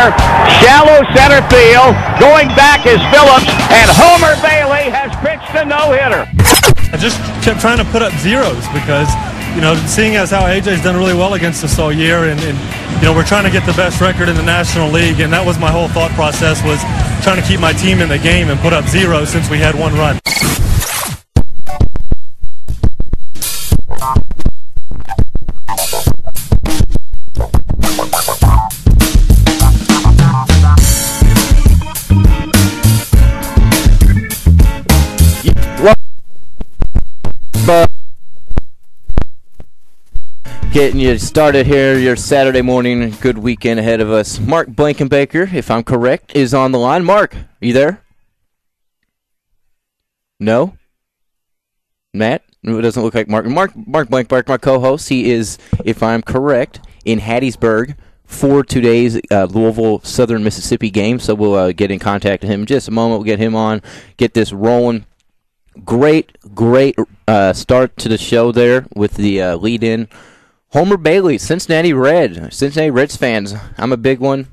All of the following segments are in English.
there. Shallow center field. Going back is Phillips, and Homer Bailey has pitched a no-hitter. I just kept trying to put up zeros because, seeing as how AJ's done really well against us all year, and we're trying to get the best record in the National League, and that was my whole thought process, was trying to keep my team in the game and put up zeros since we had one run. Getting you started here, your Saturday morning. Good weekend ahead of us. Mark Blankenbaker, if I'm correct, is on the line. Mark, are you there? No? Matt? It doesn't look like Mark. Mark Blankenbaker, my co-host. He is, if I'm correct, in Hattiesburg for today's Louisville Southern Mississippi game. So we'll get in contact with him in just a moment. We'll get him on, get this rolling. Great start to the show there with the lead-in. Homer Bailey, Cincinnati Reds fans. I'm a big one.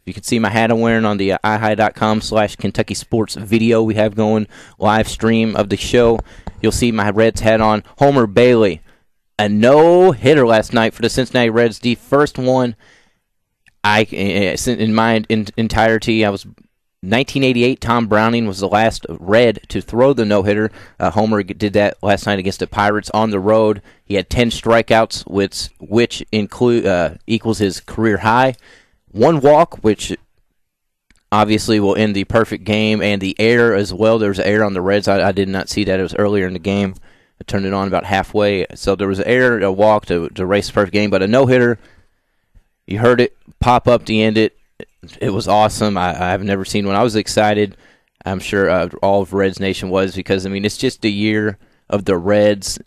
You can see my hat I'm wearing on the ihigh.com/KentuckySports video we have going, live stream of the show. You'll see my Reds hat on. Homer Bailey, a no-hitter last night for the Cincinnati Reds. The first one in my entirety. I was 1988, Tom Browning was the last Red to throw the no-hitter. Homer did that last night against the Pirates on the road. He had 10 strikeouts, which equals his career high. One walk, which obviously will end the perfect game, and the error as well. There was an error on the Reds. I did not see that. It was earlier in the game. I turned it on about halfway. So there was an error, a walk to erase the perfect game, but a no-hitter, you heard it pop up to end it. It was awesome. I've never seen one. I was excited. I'm sure all of Reds Nation was because, it's just a year of the Reds.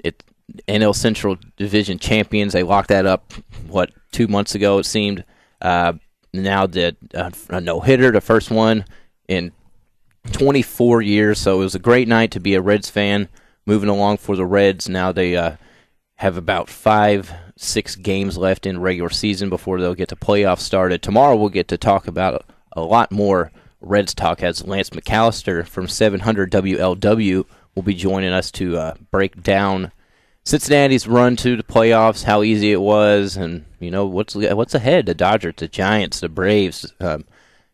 NL Central Division champions. They locked that up, 2 months ago it seemed. Now a no-hitter, the first one in 24 years. So it was a great night to be a Reds fan moving along for the Reds. Now they have about 5-6 games left in regular season before they'll get the playoffs started. Tomorrow we'll get to talk about a lot more Reds talk as Lance McAllister from 700 WLW will be joining us to break down Cincinnati's run to the playoffs, how easy it was, and what's ahead. The Dodgers, the Giants, the Braves.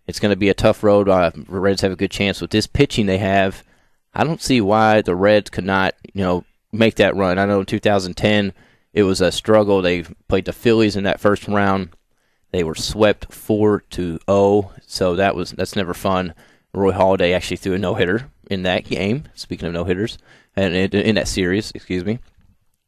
It's going to be a tough road. The Reds have a good chance with this pitching they have. I don't see why the Reds could not, make that run. I know in 2010 it was a struggle. They played the Phillies in that first round. They were swept 4-0, so that's never fun. Roy Halladay actually threw a no-hitter in that game, speaking of no-hitters, and in that series, excuse me.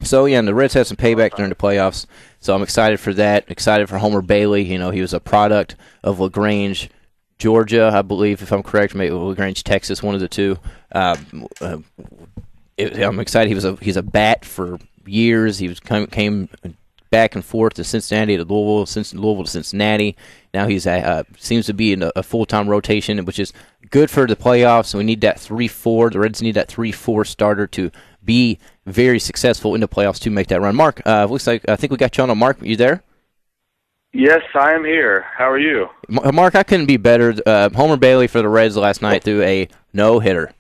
So, yeah, and the Reds had some payback during the playoffs, so I'm excited for that, excited for Homer Bailey. He was a product of LaGrange, Georgia, I believe, if I'm correct, maybe LaGrange, Texas, one of the two. I'm excited. He's a bat for years. He came back and forth to Cincinnati to Louisville, Louisville to Cincinnati. Now he's seems to be in a full-time rotation, which is good for the playoffs. We need that 3-4. The Reds need that 3-4 starter to be very successful in the playoffs to make that run. Mark, looks like I think we got you on. Mark, you there? Yes, I am here. How are you? Mark, I couldn't be better. Homer Bailey for the Reds last night threw a no-hitter.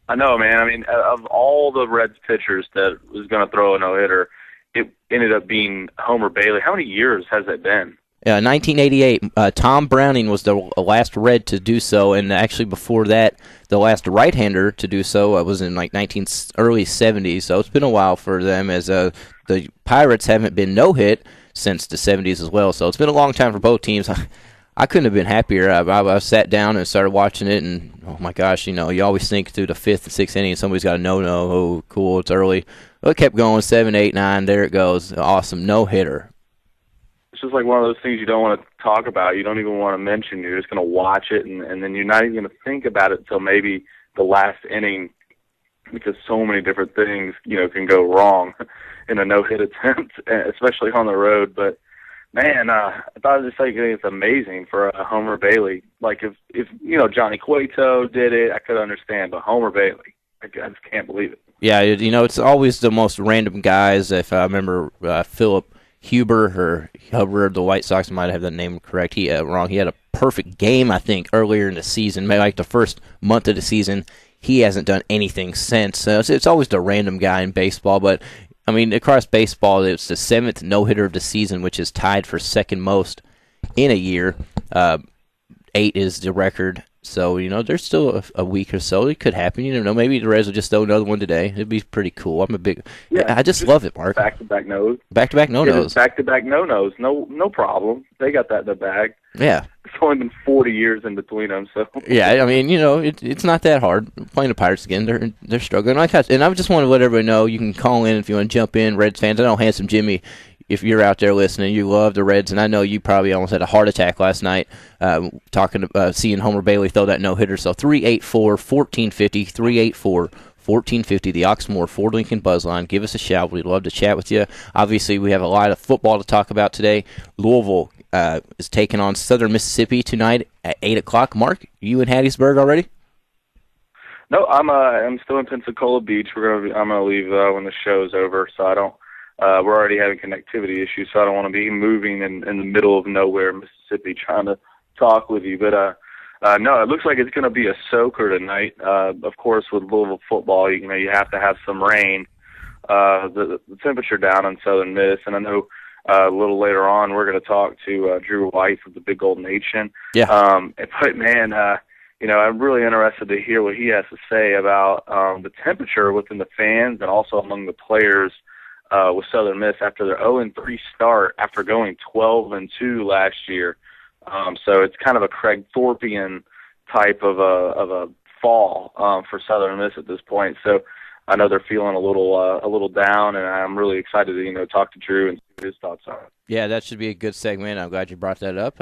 I know, man. Of all the Reds pitchers that was going to throw a no-hitter, it ended up being Homer Bailey. How many years has that been? 1988. Tom Browning was the last Red to do so, and actually before that, the last right-hander to do so was in early 70s. So it's been a while for them, as the Pirates haven't been no-hit since the 70s as well. So it's been a long time for both teams. I couldn't have been happier. I sat down and started watching it, and oh my gosh, you always think through the 5th and 6th inning, somebody's got a no-no. Oh, cool, it's early. Well, it kept going, 7, 8, 9. There it goes. Awesome, no-hitter. It's just like one of those things you don't want to talk about. You don't even want to mention. You're just going to watch it, and then you're not even going to think about it until maybe the last inning, because so many different things, can go wrong in a no-hit attempt, especially on the road. But man, I thought it's amazing for Homer Bailey. Like if Johnny Cueto did it, I could understand, but Homer Bailey, I just can't believe it. Yeah, it's always the most random guys. If I remember Philip Huber, the White Sox might have the name correct. He wrong. He had a perfect game, I think, earlier in the season, maybe like the first month of the season. He hasn't done anything since. It's always the random guy in baseball, but I mean, across baseball, it's the 7th no-hitter of the season, which is tied for second most in a year. 8 is the record. So, there's still a week or so. It could happen. You know, maybe the Reds will just throw another one today. It'd be pretty cool. I just love it, Mark. Back-to-back no-nos. Back-to-back no-nos. Back-to-back no-nos. No problem. They got that in the bag. Yeah. It's only been 40 years in between them, so. Yeah, I mean, it's not that hard. Playing the Pirates again, they're struggling. And I just want to let everybody know, you can call in if you want to jump in, Reds fans. I know Handsome Jimmy, if you're out there listening, you love the Reds, and I know you probably almost had a heart attack last night seeing Homer Bailey throw that no-hitter. So 384-1450, 384-1450, the Oxmoor Ford Lincoln Buzz Line. Give us a shout. We'd love to chat with you. Obviously, we have a lot of football to talk about today. Louisville is taking on Southern Mississippi tonight at 8 o'clock. Mark, you in Hattiesburg already? No, I'm still in Pensacola Beach. I'm gonna leave when the show's over, so I don't. We're already having connectivity issues, so I don't want to be moving in the middle of nowhere, Mississippi, trying to talk with you. But no, it looks like it's going to be a soaker tonight. Of course, with Louisville football, you have to have some rain. The temperature down in Southern Miss, and I know a little later on we're going to talk to Drew White from the Big Gold Nation. Yeah. But man, I'm really interested to hear what he has to say about the temperature within the fans and also among the players. With Southern Miss after their 0-3 start after going 12-2 last year. So it's kind of a Craig Thorpian type of a fall for Southern Miss at this point. So I know they're feeling a little down, and I'm really excited to talk to Drew and see what his thoughts are. Yeah, that should be a good segment. I'm glad you brought that up.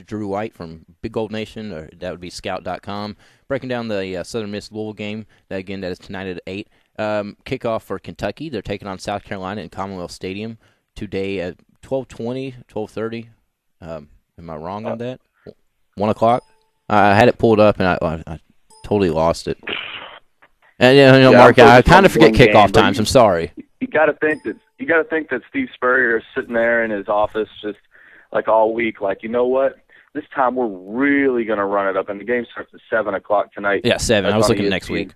Drew White from Big Gold Nation, or that would be Scout.com, breaking down the Southern Miss Louisville game. That is tonight at 8. Kickoff for Kentucky. They're taking on South Carolina in Commonwealth Stadium today at 12:20, 12:30. Am I wrong on that? 1 o'clock? I had it pulled up, and I totally lost it. And Mark, I kind of forget kickoff times. I'm sorry. You got to think that Steve Spurrier is sitting there in his office just like all week, like, you know what? This time we're really going to run it up, and the game starts at 7 o'clock tonight. Yeah, 7. I was looking next week.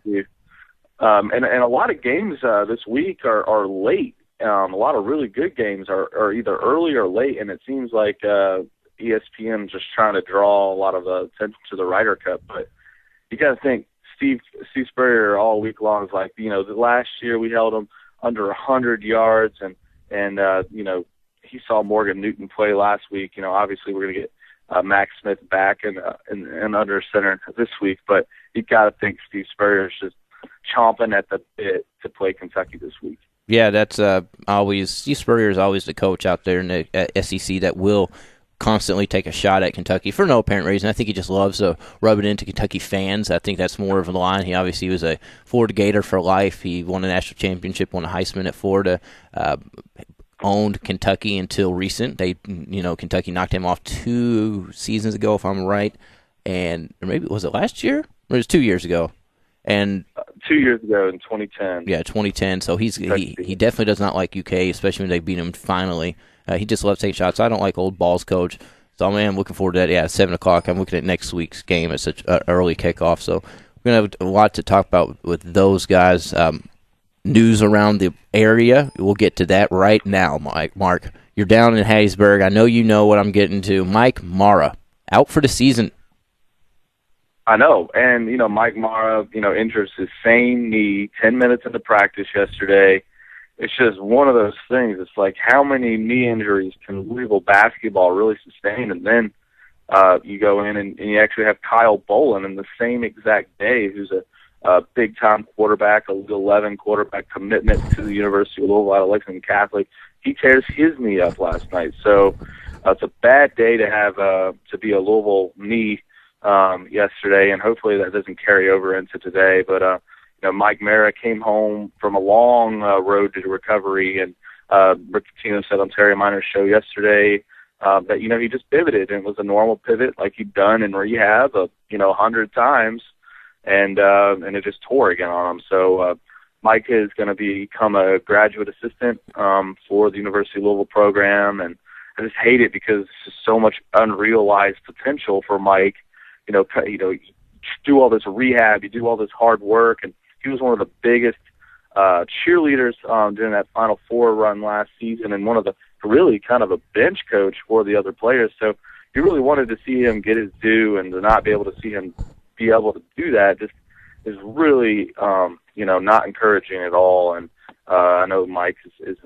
And a lot of games this week are late. A lot of really good games are either early or late, and it seems like ESPN just trying to draw a lot of attention to the Ryder Cup. But you got to think Steve Spurrier all week long is like, the last year we held him under 100 yards, and he saw Morgan Newton play last week. Obviously we're going to get Max Smith back and under center this week, but you got to think Steve Spurrier is just chomping at the bit to play Kentucky this week. Yeah, that's Steve Spurrier is always the coach out there in the SEC that will constantly take a shot at Kentucky for no apparent reason. I think he just loves to rub it into Kentucky fans. I think that's more of a line. He obviously was a Florida Gator for life. He won a national championship, won a Heisman at Florida, owned Kentucky until recent. Kentucky knocked him off 2 seasons ago, if I'm right, and or maybe was it last year or it was 2 years ago. And 2 years ago in 2010. Yeah, 2010. So he definitely does not like UK, especially when they beat him finally. He just loves taking shots. I don't like old balls coach. So, man, I'm looking forward to that. Yeah, 7 o'clock. I'm looking at next week's game. It's such an early kickoff. So we're going to have a lot to talk about with those guys. News around the area. We'll get to that right now, Mark. You're down in Hattiesburg. I know you know what I'm getting to. Mike Mara, out for the season. I know, and Mike Mara, injures his same knee 10 minutes into practice yesterday. It's just one of those things. It's like, how many knee injuries can Louisville basketball really sustain? And then you go in and you actually have Kyle Bolin in the same exact day, who's a big-time quarterback, a League 11 quarterback commitment to the University of Louisville out of Lexington Catholic. He tears his knee up last night. So it's a bad day to have to be a Louisville knee yesterday, and hopefully that doesn't carry over into today. But Mike Mara came home from a long road to recovery, and Rick Pitino said on Terry Miner's show yesterday that he just pivoted, and it was a normal pivot like he'd done in rehab 100 times, and it just tore again on him. So Mike is going to become a graduate assistant for the University of Louisville program, and I just hate it because there's just so much unrealized potential for Mike. You do all this rehab, you do all this hard work, and he was one of the biggest cheerleaders during that Final Four run last season, and one of the really kind of a bench coach for the other players. So you really wanted to see him get his due, and to not be able to see him be able to do that just is really not encouraging at all. And I know Mike is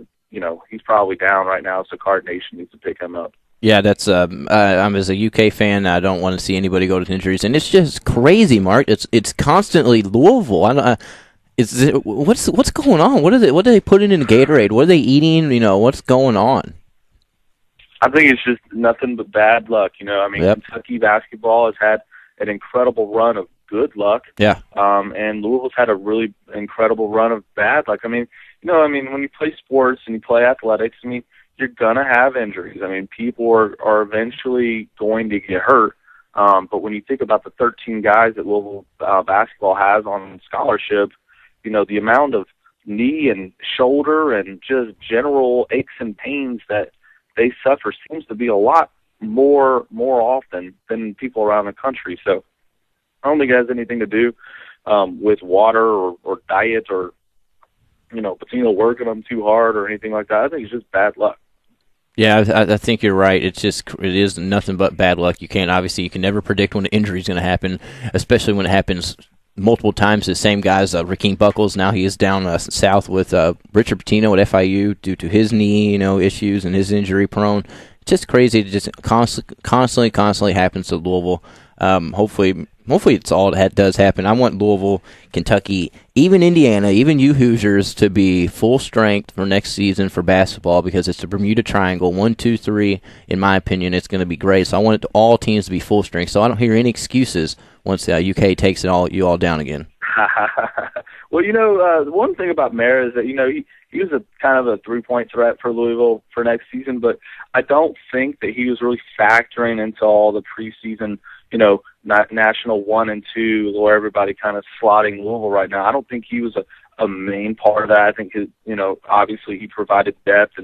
he's probably down right now, so Card Nation needs to pick him up. Yeah, that's. I'm as a UK fan, I don't want to see anybody go to injuries, and it's just crazy, Mark. It's constantly Louisville. What's going on? What are they putting in Gatorade? What are they eating? What's going on? I think it's just nothing but bad luck. Yep. Kentucky basketball has had an incredible run of good luck. Yeah. And Louisville's had a really incredible run of bad luck. When you play sports and you play athletics, you're gonna have injuries. People are eventually going to get hurt. But when you think about the 13 guys that Louisville basketball has on scholarship, the amount of knee and shoulder and just general aches and pains that they suffer seems to be a lot more often than people around the country. So I don't think it has anything to do with water or diet or working them too hard or anything like that. I think it's just bad luck. Yeah, I think you're right. It is nothing but bad luck. You can never predict when the injury is going to happen, especially when it happens multiple times to the same guys. Rakeem Buckles, now he is down south with Richard Pitino at FIU due to his knee, issues and his injury prone. It's just crazy. It just constantly happens to Louisville. Hopefully it's all that does happen. I want Louisville, Kentucky, even Indiana, even you Hoosiers to be full strength for next season for basketball, because it's the Bermuda Triangle, 1, 2, 3. In my opinion, it's going to be great. So I want all teams to be full strength. So I don't hear any excuses once the UK takes you all down again. Well, the one thing about Mara is that he was a kind of a 3-point threat for Louisville for next season, but I don't think that he was really factoring into all the preseason, national 1 and 2, where everybody kind of slotting Louisville right now. I don't think he was a main part of that. I think obviously he provided depth,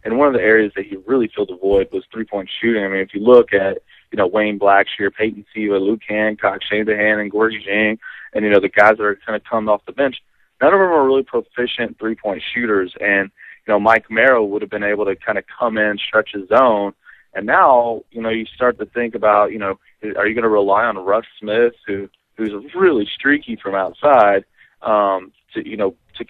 and one of the areas that he really filled the void was 3-point shooting. If you look at Wayne Blackshear, Peyton Siva, Luke Hancock, Shane DeHaan, and Gorgie Jang, and the guys that are kind of coming off the bench, none of them are really proficient 3-point shooters. And Mike Merrow would have been able to kind of come in, stretch his zone. And now, you start to think about, are you going to rely on Russ Smith, who's really streaky from outside, to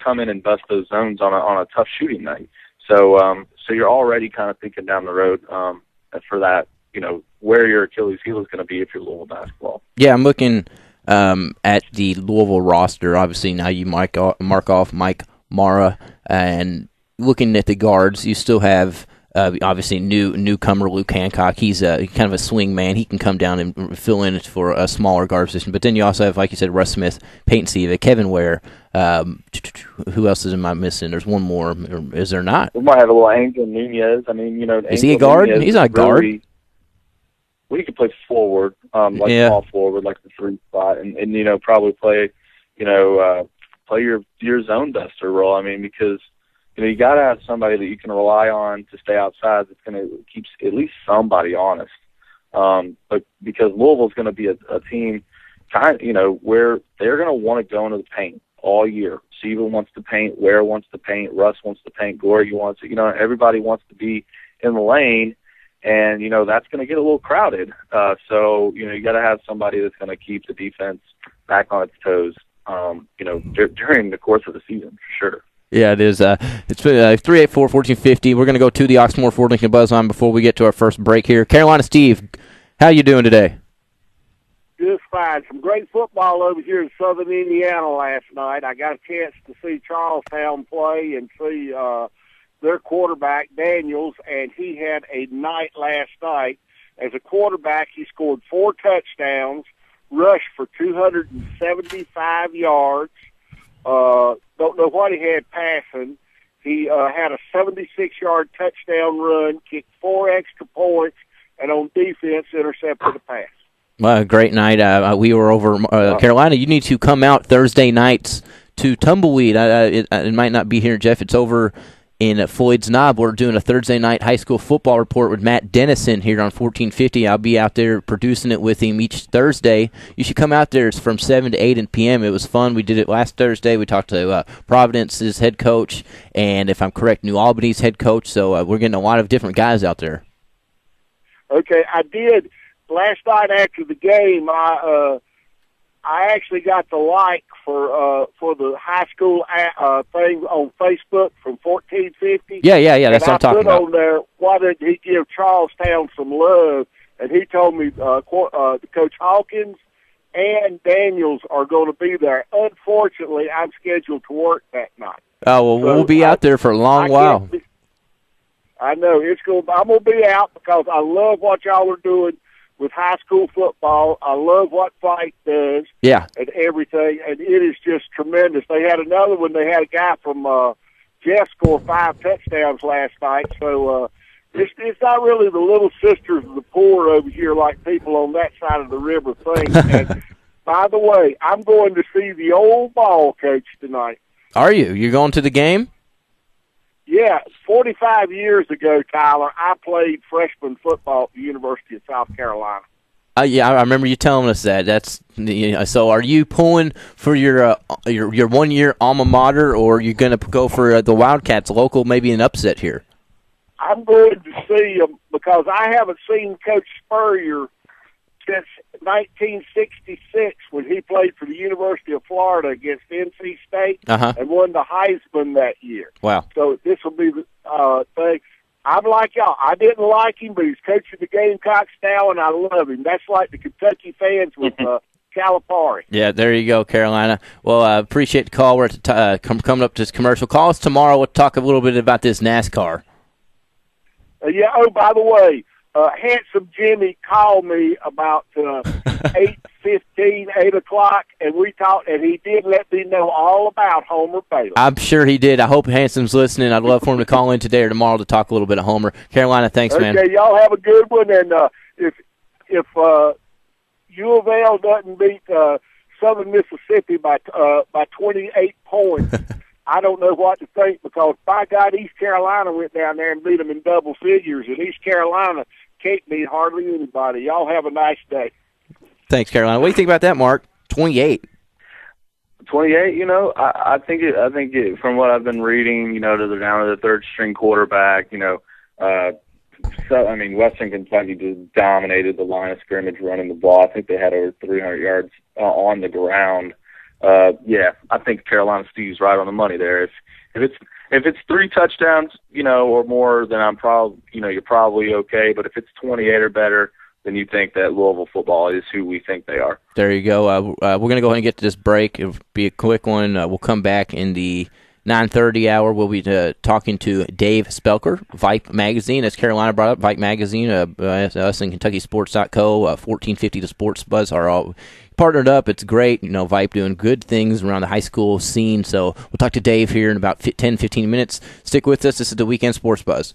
come in and bust those zones on a tough shooting night. So you're already kind of thinking down the road for that, where your Achilles heel is going to be if you're Louisville basketball. Yeah, I'm looking at the Louisville roster. Obviously, now you mark off Mike Mara, and looking at the guards, you still have obviously newcomer Luke Hancock. He's kind of a swing man. He can come down and fill in for a smaller guard position. But then you also have, like you said, Russ Smith, Peyton Siva, Kevin Ware. Who else am I missing? There's one more. Is there not? We might have a little Angel Nunez. Is he a guard? Nunez, he's not a guard. He could play forward, small forward, like the 3 spot, and probably play, play your zone duster role. Because you got to have somebody that you can rely on to stay outside that's going to keep at least somebody honest. But because Louisville's going to be a team, where they're going to want to go into the paint all year. Siva wants to paint, Ware wants to paint, Russ wants to paint, Gorgie wants to. Everybody wants to be in the lane. And, that's going to get a little crowded. So, you got to have somebody that's going to keep the defense back on its toes, during the course of the season, for sure. Yeah, it is. It's 384-1450. We're going to go to the Oxmoor Ford Lincoln Buzz Line before we get to our first break here. Carolina Steve, how you doing today? Just fine. Some great football over here in southern Indiana last night. I got a chance to see Charlestown play and see their quarterback, Daniels, and he had a night last night. As a quarterback, he scored 4 touchdowns, rushed for 275 yards. Don't know what he had passing. He had a 76-yard touchdown run, kicked 4 extra points, and on defense intercepted a pass. Well, great night. We were over Carolina. You need to come out Thursday nights to Tumbleweed. It might not be here, Jeff. It's over in Floyd's Knob. We're doing a Thursday night high school football report with Matt Dennison here on 1450. I'll be out there producing it with him each Thursday. You should come out there. It's from 7 to 8 p.m. It was fun. We did it last Thursday. We talked to Providence's head coach and, if I'm correct, New Albany's head coach. So we're getting a lot of different guys out there. Okay, I did. Last night after the game, I actually got the like for the high school thing on Facebook from 1450. Yeah. That's what I'm talking about. I put on there, why didn't he give Charlestown some love? And he told me Coach Hawkins and Daniels are going to be there. Unfortunately, I'm scheduled to work that night. Oh, well, we'll be out there for a long while. I know. I'm going to be out because I love what y'all are doing with high school football. I love what Fight does. Yeah. And everything, and it is just tremendous. They had another one. They had a guy from Jeff score 5 touchdowns last night. So it's not really the little sisters of the poor over here like people on that side of the river think. And by the way, I'm going to see the old ball coach tonight. Are you? You're going to the game? Yeah, 45 years ago, Tyler, I played freshman football at the University of South Carolina. Yeah, I remember you telling us that. So. Are you pulling for your 1 year alma mater, or are you going to go for the Wildcats, local, maybe an upset here? I'm going to see them because I haven't seen Coach Spurrier since 1966 when he played for the University of Florida against NC State and won the Heisman that year. Wow. So this will be the thing. I'm like y'all. I didn't like him, but he's coaching the Gamecocks now, and I love him. That's like the Kentucky fans with Calipari. Yeah, there you go, Carolina. Well, I appreciate the call. We're coming up to this commercial. Call us tomorrow. We'll talk a little bit about this NASCAR. Yeah. Oh, by the way, Handsome Jimmy called me about 8:15, 8 o'clock, and we talked, and he did let me know all about Homer Bailey. I'm sure he did. I hope Handsome's listening. I'd love for him to call in today or tomorrow to talk a little bit of Homer. Carolina, thanks, man. Okay, y'all have a good one, and if U of L doesn't beat Southern Mississippi by 28 points, I don't know what to think because, by God, East Carolina went down there and beat them in double figures, and East Carolina can't beat hardly anybody. Y'all have a nice day. Thanks, Carolina. What do you think about that, Mark? 28. 28. You know, I think it. From what I've been reading, you know, they're down to the third string quarterback. You know, Western Kentucky just dominated the line of scrimmage running the ball. I think they had over 300 yards on the ground. Yeah, I think Carolina Steve's right on the money there. If it's 3 touchdowns, you know, or more, then you're probably okay. But if it's 28 or better, then you think that Louisville football is who we think they are. There you go. We're going to go ahead and get to this break. It'll be a quick one. We'll come back in the 9:30 hour. We'll be talking to Dave Spelker, Vipe Magazine. As Carolina brought up, Vipe Magazine, us and KentuckySports.co, 1450 The Sports Buzz are all partnered up. It's great. You know, Vipe doing good things around the high school scene. So we'll talk to Dave here in about 10, 15 minutes. Stick with us. This is the Weekend Sports Buzz.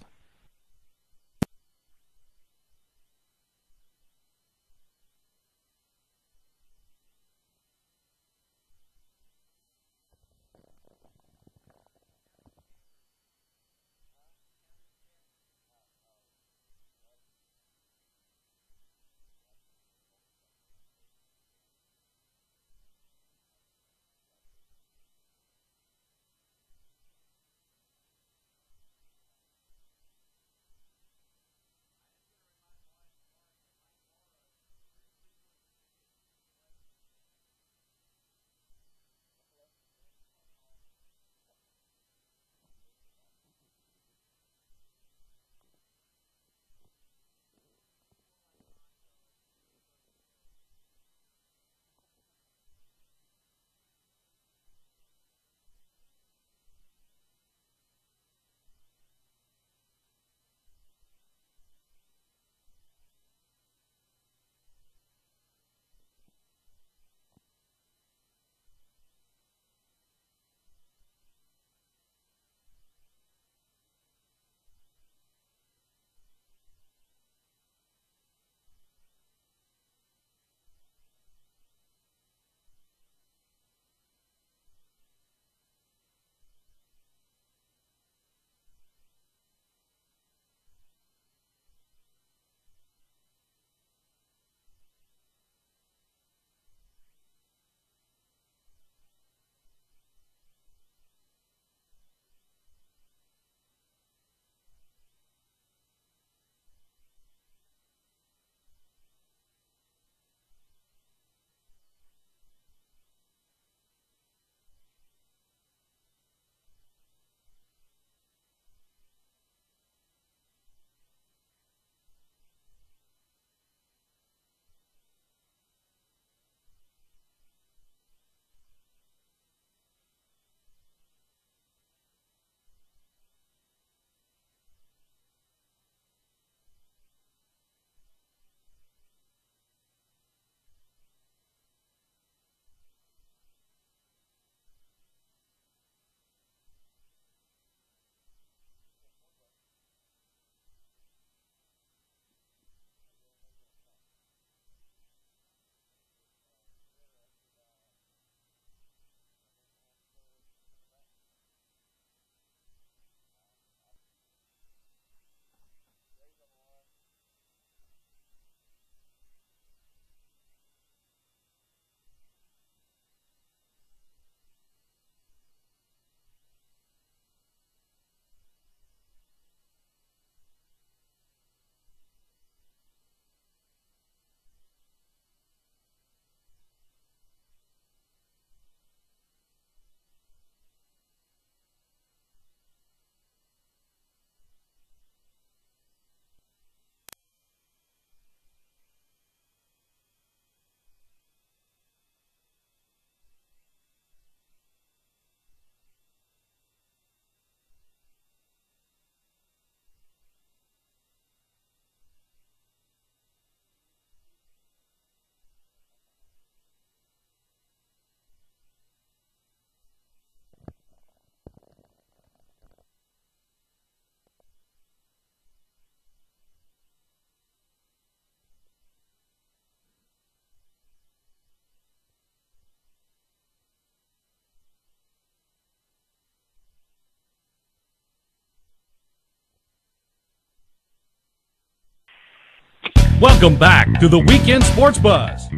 Welcome back to the Weekend Sports Buzz.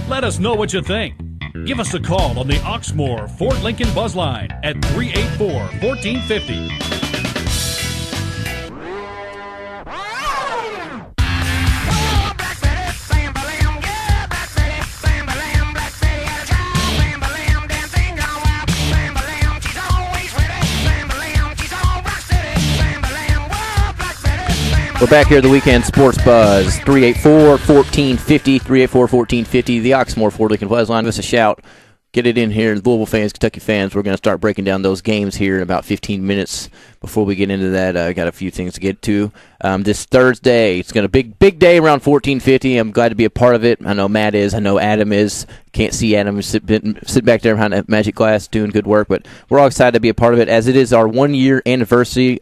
Let us know what you think. Give us a call on the Oxmoor Ford Lincoln Buzz Line at 384-1450. We're back here at the Weekend Sports Buzz, 384-1450, 384-1450, the Oxmoor Ford Lincoln Buzz Line. Give us a shout. Get it in here. Louisville fans, Kentucky fans, we're going to start breaking down those games here in about 15 minutes. Before we get into that, I got a few things to get to. This Thursday, it's going to be a big day around 1450. I'm glad to be a part of it. I know Matt is. I know Adam is. Can't see Adam sit back there behind that magic glass doing good work, but we're all excited to be a part of it as it is our 1-year anniversary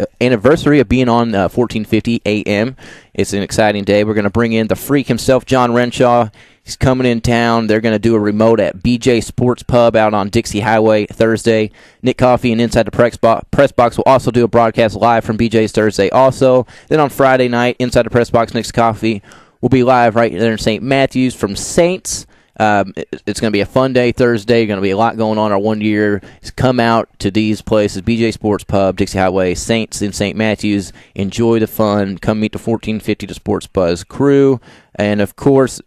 of being on 1450 AM. It's an exciting day. We're going to bring in the freak himself, John Renshaw. He's coming in town. They're going to do a remote at BJ Sports Pub out on Dixie Highway Thursday. Nick Coffey and Inside the Press Box will also do a broadcast live from BJ's Thursday also. Then on Friday night, Inside the Press Box, Nick's Coffee will be live right there in St. Matthews from Saints. It's going to be a fun day Thursday. Going to be a lot going on our 1 year. Come out to these places, BJ Sports Pub, Dixie Highway, Saints in St. Matthews. Enjoy the fun. Come meet the 1450 to Sports Buzz crew. And, of course,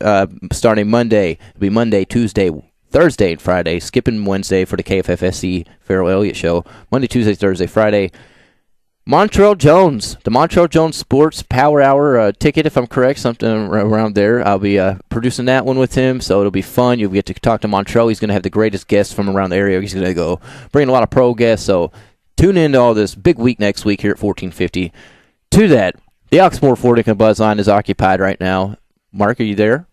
starting Monday, it'll be Monday, Tuesday, Thursday, and Friday, skipping Wednesday for the KFFSC Farrell Elliott Show. Monday, Tuesday, Thursday, Friday. Montrell Jones, the Montrell Jones Sports Power Hour ticket, if I'm correct, something around there. I'll be producing that one with him, so it'll be fun. You'll get to talk to Montrell. He's going to have the greatest guests from around the area. He's going to go bring a lot of pro guests, so tune in to all this big week next week here at 1450. To that, the Oxmoor Ford Lincoln Buzz Line is occupied right now. Mark, are you there?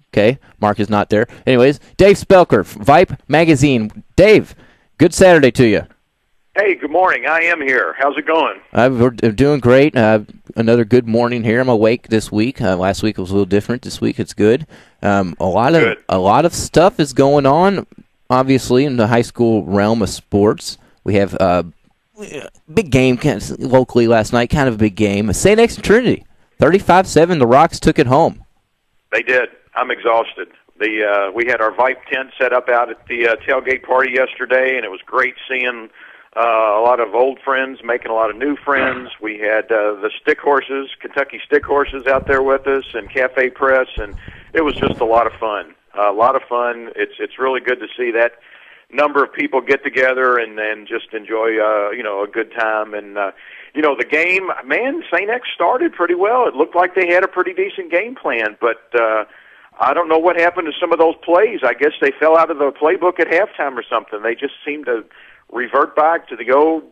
Okay, Mark is not there. Anyways, Dave Spelker, Vipe Magazine. Dave, good Saturday to you. Hey, good morning. I am here. How's it going? We're doing great. Another good morning here. I'm awake this week. Last week was a little different. This week it's good. A lot of stuff is going on, obviously, in the high school realm of sports. We have big game locally last night, kind of a big game. St. X and Trinity, 35-7. The Rocks took it home. They did. I'm exhausted. We had our Vipe tent set up out at the tailgate party yesterday, and it was great seeing a lot of old friends, making a lot of new friends. We had the stick horses, Kentucky stick horses out there with us, and Cafe Press, and it was just a lot of fun. It's really good to see that number of people get together and just enjoy a good time. And the game, man, St. X started pretty well. It looked like they had a pretty decent game plan, but I don't know what happened to some of those plays. I guess they fell out of the playbook at halftime or something. They just seemed to revert back to the old,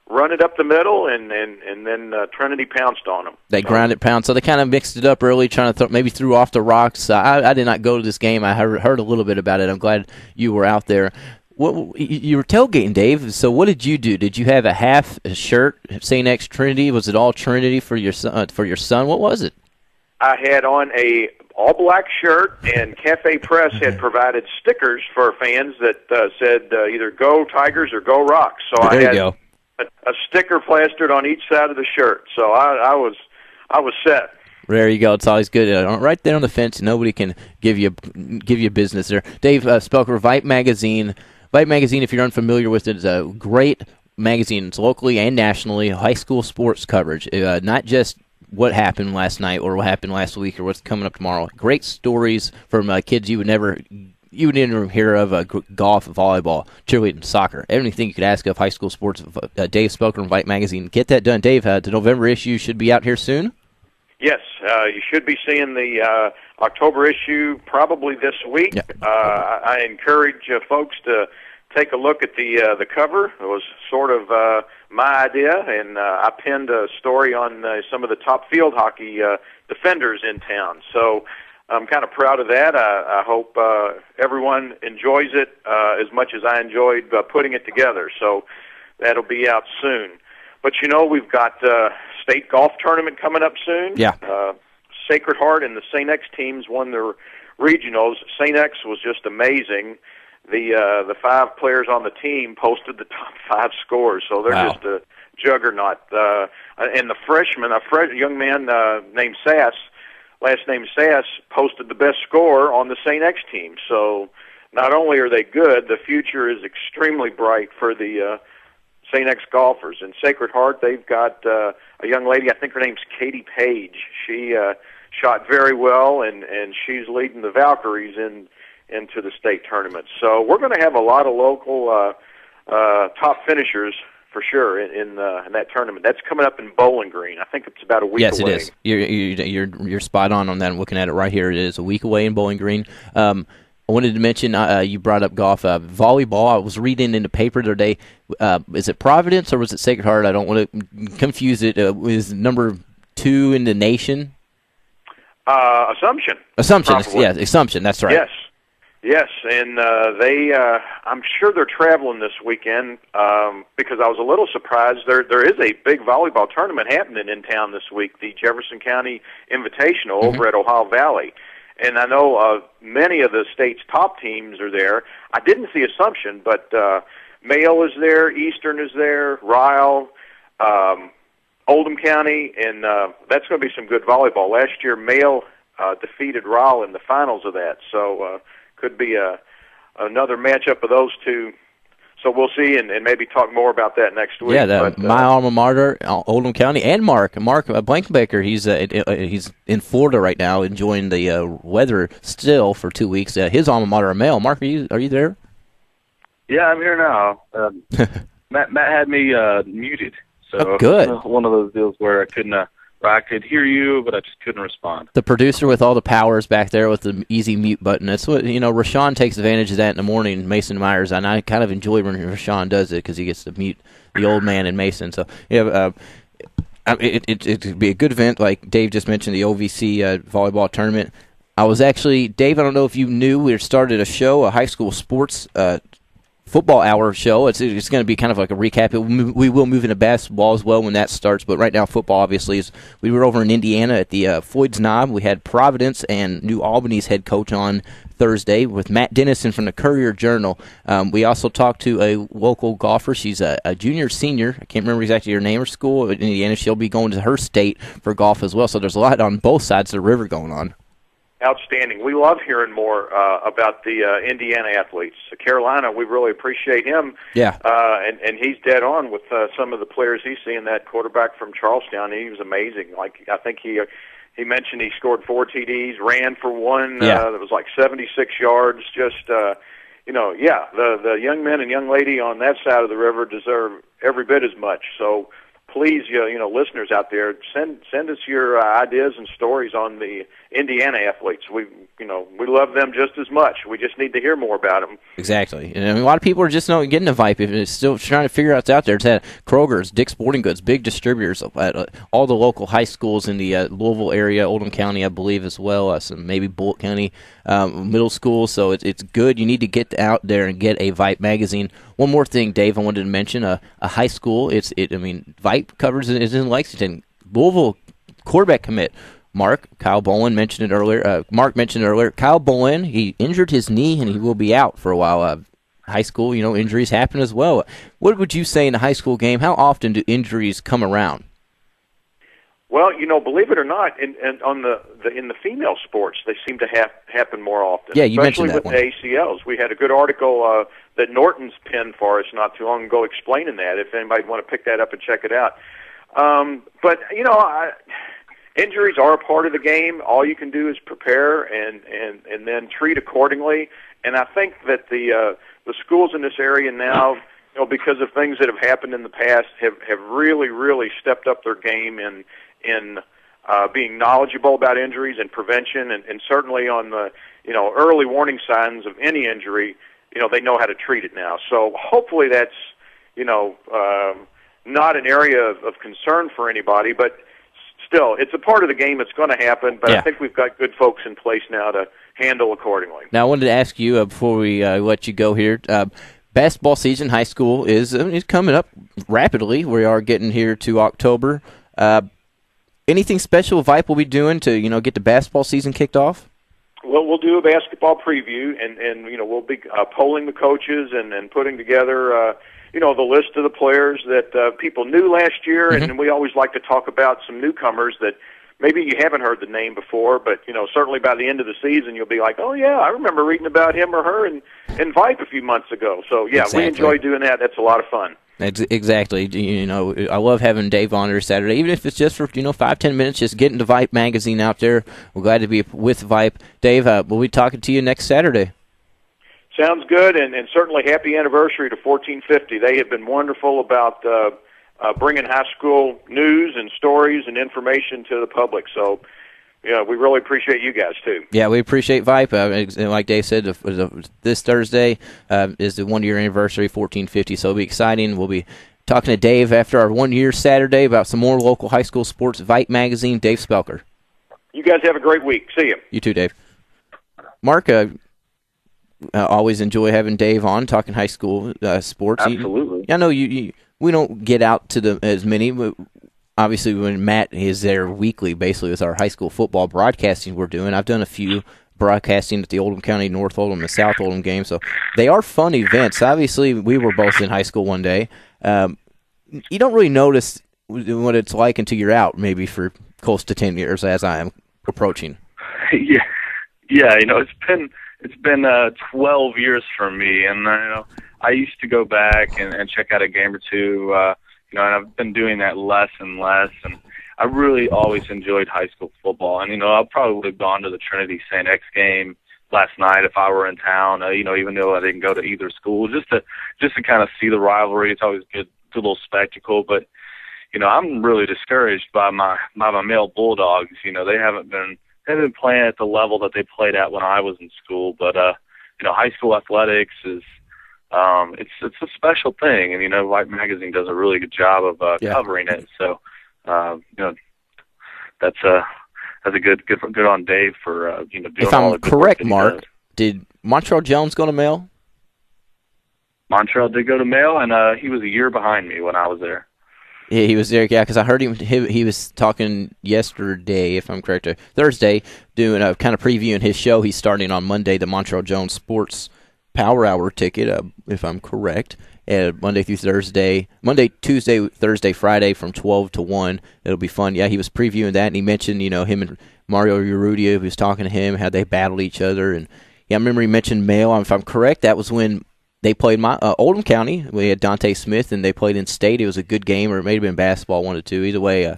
run it up the middle, and then Trinity pounced on them. They grounded pound, so they kind of mixed it up early, trying to maybe threw off the Rocks. I did not go to this game. I heard a little bit about it. I'm glad you were out there. You were tailgating, Dave, so what did you do? Did you have a half shirt, St. X Trinity? Was it all Trinity for your son? What was it? I had on a all-black shirt, and Cafe Press had provided stickers for fans that said either Go Tigers or Go Rocks. So I had a sticker plastered on each side of the shirt. So I was set. There you go. It's always good. Right there on the fence, nobody can give you business there. Dave Spelker, Vipe Magazine. Vipe Magazine, if you're unfamiliar with it, is a great magazine. It's locally and nationally high school sports coverage, not just what happened last night or what happened last week or what's coming up tomorrow. Great stories from kids you would never hear of, golf, volleyball, cheerleading, soccer, anything you could ask of high school sports. Dave Spelker from Vipe Magazine. Get that done. Dave, the November issue should be out here soon? Yes, you should be seeing the October issue probably this week. Yeah. I encourage folks to take a look at the cover. It was sort of my idea, and I penned a story on some of the top field hockey defenders in town. So I'm kind of proud of that. I hope everyone enjoys it as much as I enjoyed putting it together. So that'll be out soon. But, we've got state golf tournament coming up soon. Yeah. Sacred Heart and the St. X teams won their regionals. St. X was just amazing. The 5 players on the team posted the top 5 scores, so they're just juggernaut. And the freshman, young man named Sass, last name Sass, posted the best score on the St. X team. So not only are they good, the future is extremely bright for the St. X golfers. In Sacred Heart, they've got a young lady, I think her name's Katie Page. She shot very well, and she's leading the Valkyries into the state tournament. So we're going to have a lot of local top finishers for sure in that tournament. That's coming up in Bowling Green. I think it's about a week away. Yes, it is. You're spot on that. I'm looking at it right here. It is a week away in Bowling Green. I wanted to mention, you brought up golf. Volleyball, I was reading in the paper the other day. Is it Providence or was it Sacred Heart? I don't want to confuse it. Was number 2 in the nation? Assumption. Assumption, yeah, Assumption, that's right. Yes, and I'm sure they're traveling this weekend because I was a little surprised. There is a big volleyball tournament happening in town this week, the Jefferson County Invitational over at Ohio Valley. And I know many of the state's top teams are there. I didn't see Assumption, but Mayo is there, Eastern is there, Ryle, Oldham County, and that's going to be some good volleyball. Last year, Mayo defeated Ryle in the finals of that, so could be another matchup of those two. So we'll see, and maybe talk more about that next week. Yeah, my alma mater, Oldham County, and Mark Blankenbaker. He's in Florida right now, enjoying the weather still for 2 weeks. His alma mater, Mayo. Mark, are you there? Yeah, I'm here now. Matt had me muted. So good. One of those deals where I could hear you, but I just couldn't respond. The producer with all the powers back there with the easy mute button. That's what, Rashawn takes advantage of that in the morning, Mason Myers, and I kind of enjoy when Rashawn does it because he gets to mute the old man and Mason. So, yeah, it could be a good event, like Dave just mentioned, the OVC volleyball tournament. I was actually, Dave, I don't know if you knew, we started a show, a high school sports football hour show. It's going to be kind of like a recap. We will move into basketball as well when that starts, but right now football obviously is. We were over in Indiana at the Floyd's Knob. We had Providence and New Albany's head coach on Thursday with Matt Dennison from the Courier-Journal. We also talked to a local golfer. She's a junior, senior. I can't remember exactly her name or school in Indiana. She'll be going to her state for golf as well. So there's a lot on both sides of the river going on. Outstanding. We love hearing more about the Indiana athletes. Carolina, we really appreciate him. Yeah. And he's dead on with some of the players he's seeing. That quarterback from Charlestown, he was amazing. Like, I think he mentioned he scored 4 TDs, ran for one that was like 76 yards. Just, the young men and young lady on that side of the river deserve every bit as much. So please, listeners out there, send us your ideas and stories on the Indiana athletes. We love them just as much. We just need to hear more about them. Exactly. And a lot of people are just not getting a vibe. It's still trying to figure out what's out there. It's at Kroger's, Dick's Sporting Goods, big distributors at all the local high schools in the Louisville area, Oldham County, I believe, as well. Some maybe Bullitt County middle school. So it's good. You need to get out there and get a Vipe magazine. One more thing, Dave, I wanted to mention a high school. Vipe covers is in Lexington. Louisville quarterback commit. Kyle Bolin mentioned it earlier. Mark mentioned it earlier. Kyle Bolin, he injured his knee and he will be out for a while. High school, injuries happen as well. What would you say in a high school game? How often do injuries come around? Well, believe it or not, in the female sports, they seem to happen more often. Yeah, you mentioned that one. Especially with the ACLs. We had a good article that Norton's penned for us not too long ago explaining that, if anybody want to pick that up and check it out. But injuries are a part of the game. All you can do is prepare and then treat accordingly. And I think that the schools in this area now, because of things that have happened in the past, have really, really stepped up their game in being knowledgeable about injuries and prevention, and certainly on the early warning signs of any injury. They know how to treat it now. So hopefully that's not an area of concern for anybody, but still, it's a part of the game. It's going to happen, but I think we've got good folks in place now to handle accordingly. Now, I wanted to ask you before we let you go here. Basketball season, high school, is coming up rapidly. We are getting here to October. Anything special Vipe will be doing to get the basketball season kicked off? Well, we'll do a basketball preview, and we'll be polling the coaches and putting together the list of the players that people knew last year, and we always like to talk about some newcomers that maybe you haven't heard the name before, but certainly by the end of the season you'll be like, oh yeah, I remember reading about him or her in Vipe a few months ago. So yeah, exactly. We enjoy doing that. That's a lot of fun. Exactly. I love having Dave on here Saturday, even if it's just for 5-10 minutes, just getting the Vipe magazine out there. We're glad to be with Vipe. Dave, we'll be talking to you next Saturday. Sounds good, and certainly happy anniversary to 1450. They have been wonderful about bringing high school news and stories and information to the public. So, we really appreciate you guys, too. Yeah, we appreciate Vipe. And like Dave said, this Thursday is the one-year anniversary, 1450, so it'll be exciting. We'll be talking to Dave after our one-year Saturday about some more local high school sports. Vipe Magazine, Dave Spelker. You guys have a great week. See you. You too, Dave. Mark, I always enjoy having Dave on, talking high school sports. Absolutely. I know we don't get out to as many, but obviously when Matt is there weekly, basically with our high school football broadcasting we're doing. I've done a few broadcasting at the Oldham County, North Oldham, and South Oldham games, so they are fun events. Obviously, we were both in high school one day. You don't really notice what it's like until you're out, maybe for close to 10 years, as I am approaching. Yeah, it's been 12 years for me, and I used to go back and check out a game or two, and I've been doing that less and less, and I really always enjoyed high school football. And I probably would have gone to the Trinity St. X game last night if I were in town. Even though I didn't go to either school, just to kind of see the rivalry. It's always good little spectacle, but I'm really discouraged by my male Bulldogs. They haven't been playing at the level that they played at when I was in school. But high school athletics is it's a special thing, and White Magazine does a really good job of covering it. So that's a good on Dave for doing if all I'm the good work correct, that he Mark, does. did Montreal Jones go to Male? Montreal did go to Male, and he was a year behind me when I was there. Yeah, he was there. Yeah, because I heard him. He was talking yesterday, if I'm correct, or Thursday, doing kind of previewing his show. He's starting on Monday, the Montreal Jones Sports Power Hour ticket, if I'm correct. Monday, Tuesday, Thursday, Friday from 12 to 1. It'll be fun. Yeah, he was previewing that, and he mentioned, him and Mario Urrutia, who was talking to him, how they battled each other. And yeah, I remember he mentioned Male. If I'm correct, that was when they played Oldham County. We had Dante Smith, and they played in state. It was a good game, or it may have been basketball, 1 or 2. Either way,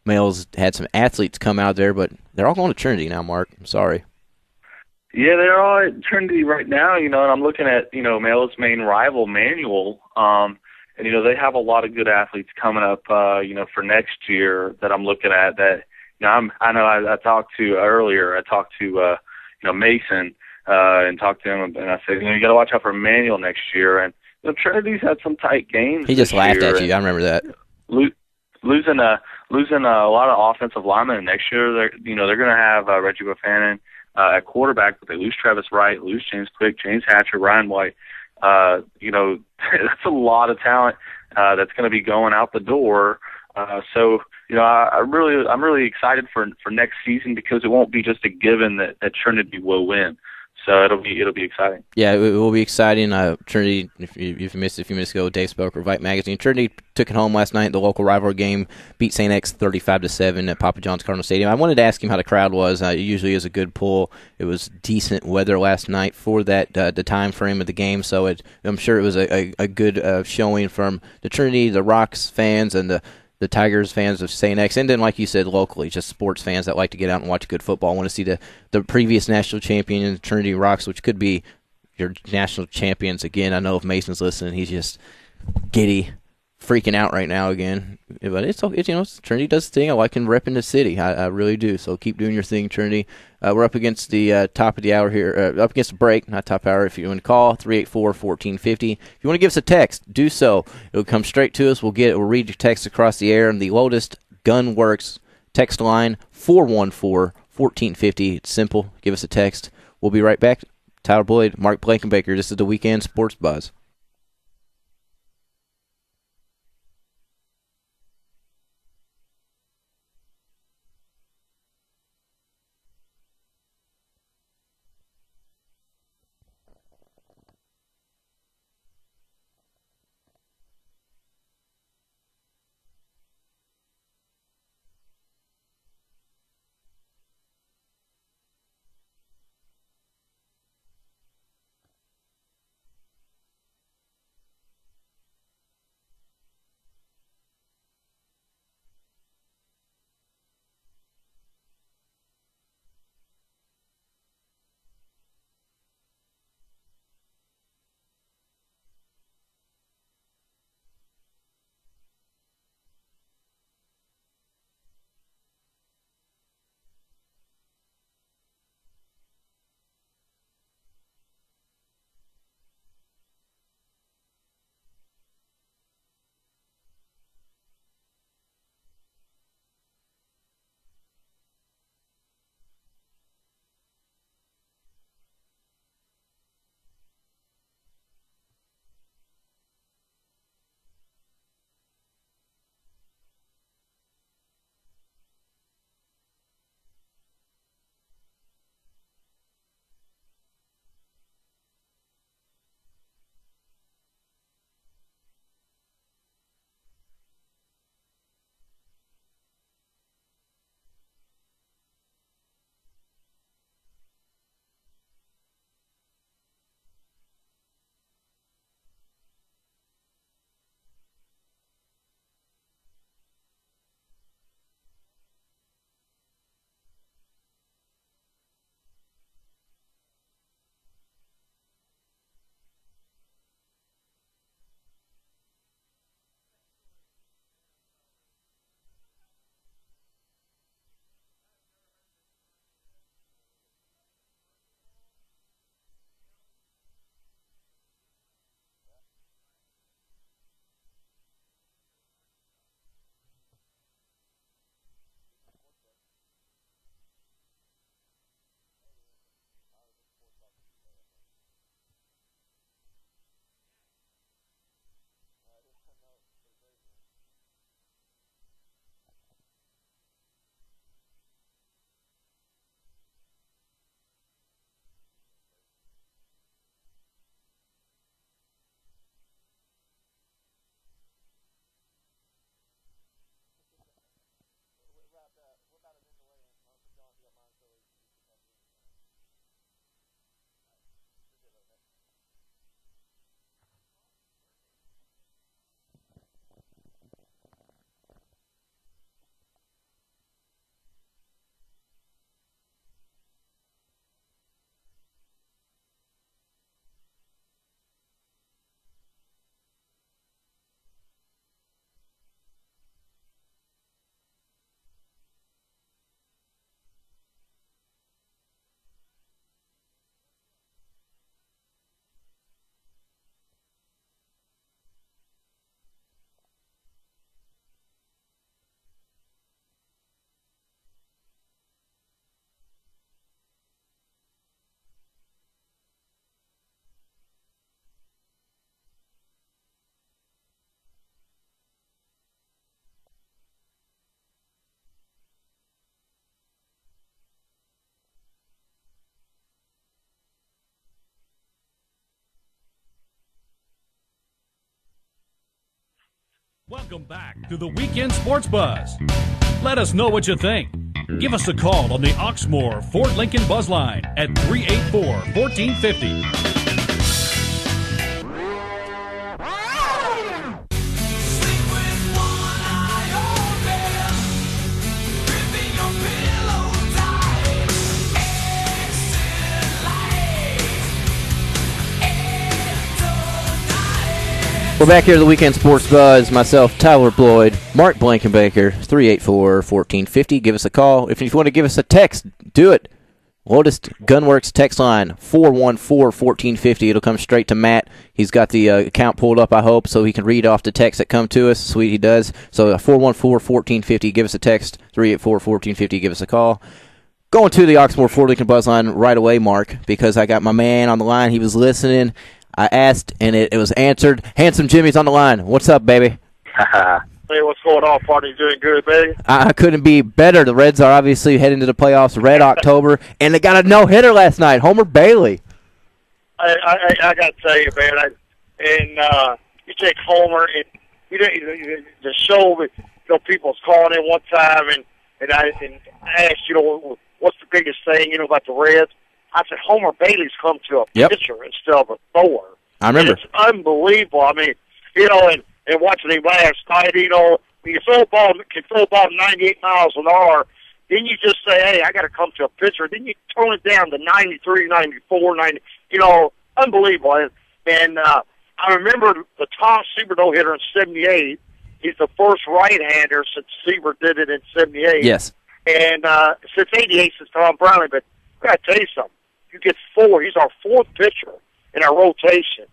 Male's had some athletes come out there, but they're all going to Trinity now, Mark. I'm sorry. Yeah, they're all at Trinity right now, and I'm looking at, Male's main rival, Manual, and, they have a lot of good athletes coming up, for next year that I'm looking at that, I talked to earlier, Mason, and talked to him, and I said, you got to watch out for Manual next year, and, Trinity's had some tight games. He just laughed at you, I remember that. Losing a lot of offensive linemen next year, they're going to have Reggie Buchanan at quarterback, but they lose Travis Wright, lose James Quick, James Hatcher, Ryan White. That's a lot of talent that's going to be going out the door. So I'm really excited for next season, because it won't be just a given that Trinity will win. So it'll be exciting. Yeah, it will be exciting. Trinity, if you missed it a few minutes ago, Dave Spelker, Vipe Magazine. Trinity took it home last night. The local rivalry game beat St. X 35-7 at Papa John's Cardinal Stadium. I wanted to ask him how the crowd was. It usually is a good pull. It was decent weather last night for that the time frame of the game, so I'm sure it was a good showing from the Trinity, the Rocks fans, and the Tigers fans of St. X, and then, like you said, locally, just sports fans that like to get out and watch good football. Want to see the previous national champion, Trinity Rocks, which could be your national champions again. I know if Mason's listening, he's just giddy, freaking out right now again. But it's Trinity does the thing. I like him repping the city. I really do. So keep doing your thing, Trinity. We're up against the top of the hour here, up against the break, not top hour. If you want to call, 384-1450. If you want to give us a text, do so. It'll come straight to us. We'll read your text across the air. And the Lotus Gun Works text line, 414-1450. It's simple. Give us a text. We'll be right back. Tyler Boyd, Mark Blankenbaker. This is the Weekend Sports Buzz. Welcome back to the Weekend Sports Buzz. Let us know what you think. Give us a call on the Oxmoor Ford Lincoln Buzz Line at 384-1450. We're back here at the Weekend Sports Buzz. Myself, Tyler Floyd, Mark Blankenbaker, 384-1450. Give us a call. If you want to give us a text, do it. Oldest Gunworks text line, 414-1450. It'll come straight to Matt. He's got the account pulled up, I hope, so he can read off the text that come to us. Sweet, he does. So 414-1450. Give us a text. 384-1450. Give us a call. Going to the Oxmoor Ford Lincoln Buzz Line right away, Mark, because I got my man on the line. He was listening. I asked, and it was answered. Handsome Jimmy's on the line. What's up, baby? Hey, what's going on, partner? You doing good, baby? I couldn't be better. The Reds are obviously heading to the playoffs, Red October, and they got a no-hitter last night, Homer Bailey. I got to tell you, man, you take Homer, and the show, people was calling in one time, and I asked, what's the biggest thing, about the Reds? I said, Homer Bailey's come to a pitcher instead of a thrower. I remember. And it's unbelievable. I mean, and watching him last night, when you throw a ball, 98 miles an hour, then you just say, hey, I got to come to a pitcher. Then you tone it down to 93, 94, 90, unbelievable. And I remember the Tom Seaver no-hitter in 78. He's the first right-hander since Seaver did it in 78. Yes. And since 88, since Tom Brownlee. But I got to tell you something. You get four. He's our fourth pitcher in our rotation.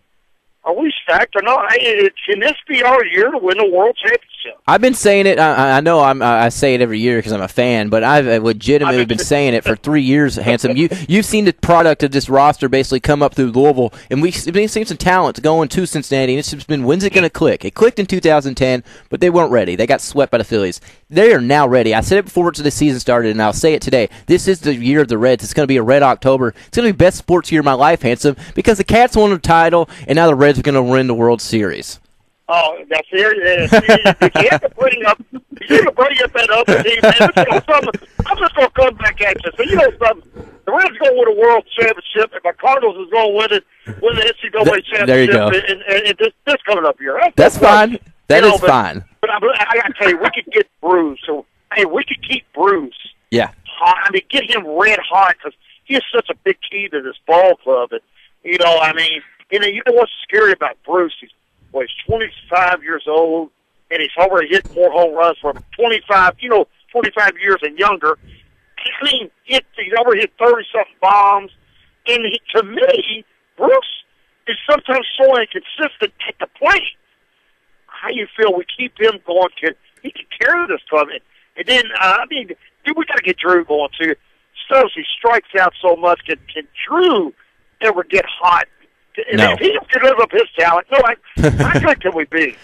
Are we stacked or not? Can this be our year to win the World Championship? I've been saying it. I know I say it every year because I'm a fan, but I've legitimately been saying it for 3 years, Handsome. You've seen the product of this roster basically come up through Louisville, and we've seen some talent going to Cincinnati, and it's just been, when's it going to click? It clicked in 2010, but they weren't ready. They got swept by the Phillies. They are now ready. I said it before the season started, and I'll say it today. This is the year of the Reds. It's going to be a Red October. It's going to be the best sports year of my life, Handsome, because the Cats won the title, and now the Reds are going to win the World Series. Oh, that's serious. You have to bring up that other team, man. I'm just going to come back at you. So, something? The Reds going to win a World Championship, and my Cardinals is going to win the NCAA championship. There you go. And this coming up here. That's fine. That is fine. But I got to tell you, we could get Bruce. So, hey, we could keep Bruce. Yeah. Hot. I mean, get him red hot because he's such a big key to this ball club. And, you know what's scary about Bruce? He's 25 years old, and he's already hit 4 home runs from 25 years and younger. I mean, he's already hit 30-something bombs. And to me, Bruce is sometimes so inconsistent at the plate. How you feel we keep him going? He can carry this club. And then, we got to get Drew going, too. Stubbs, he strikes out so much. Can Drew ever get hot? No. If he can live up his talent, how good can we be?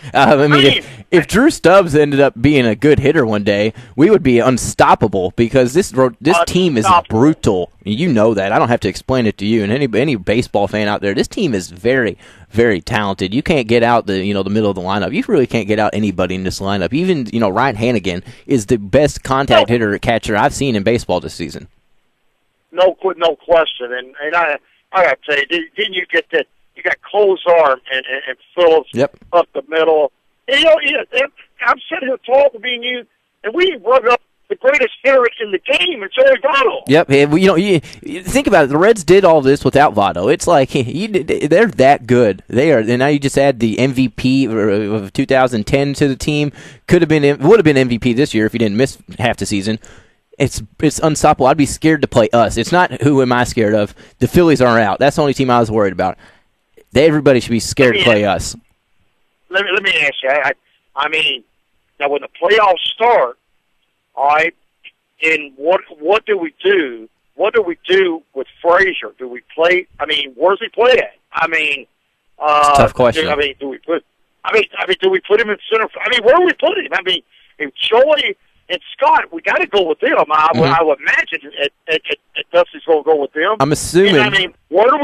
If Drew Stubbs ended up being a good hitter one day, we would be unstoppable because this team is brutal. You know that. I don't have to explain it to you. And any baseball fan out there, this team is very, very talented. You can't get out the middle of the lineup. You really can't get out anybody in this lineup. Even Ryan Hannigan is the best contact hitter catcher I've seen in baseball this season. No question. And I got to tell you, didn't you get that? You got Closar and Phillips up the middle. And, I'm sitting here talking to you, and we brought up the greatest hitter in the game, and Joey Votto. Yep. You think about it. The Reds did all this without Votto. It's like they're that good. They are. And now you just add the MVP of 2010 to the team. Would have been MVP this year if he didn't miss half the season. It's unstoppable. I'd be scared to play us. It's not who am I scared of. The Phillies are out. That's the only team I was worried about. Everybody should be scared to play us. Let me ask you. Now when the playoffs start, all right, and what do we do? What do we do with Frazier? Do we play? Where's he play at? It's a tough question. Do we put him in center? Where do we put him? If Joey and Scott, we got to go with them. I would imagine at Dusty's going to go with them. I'm assuming. And, where do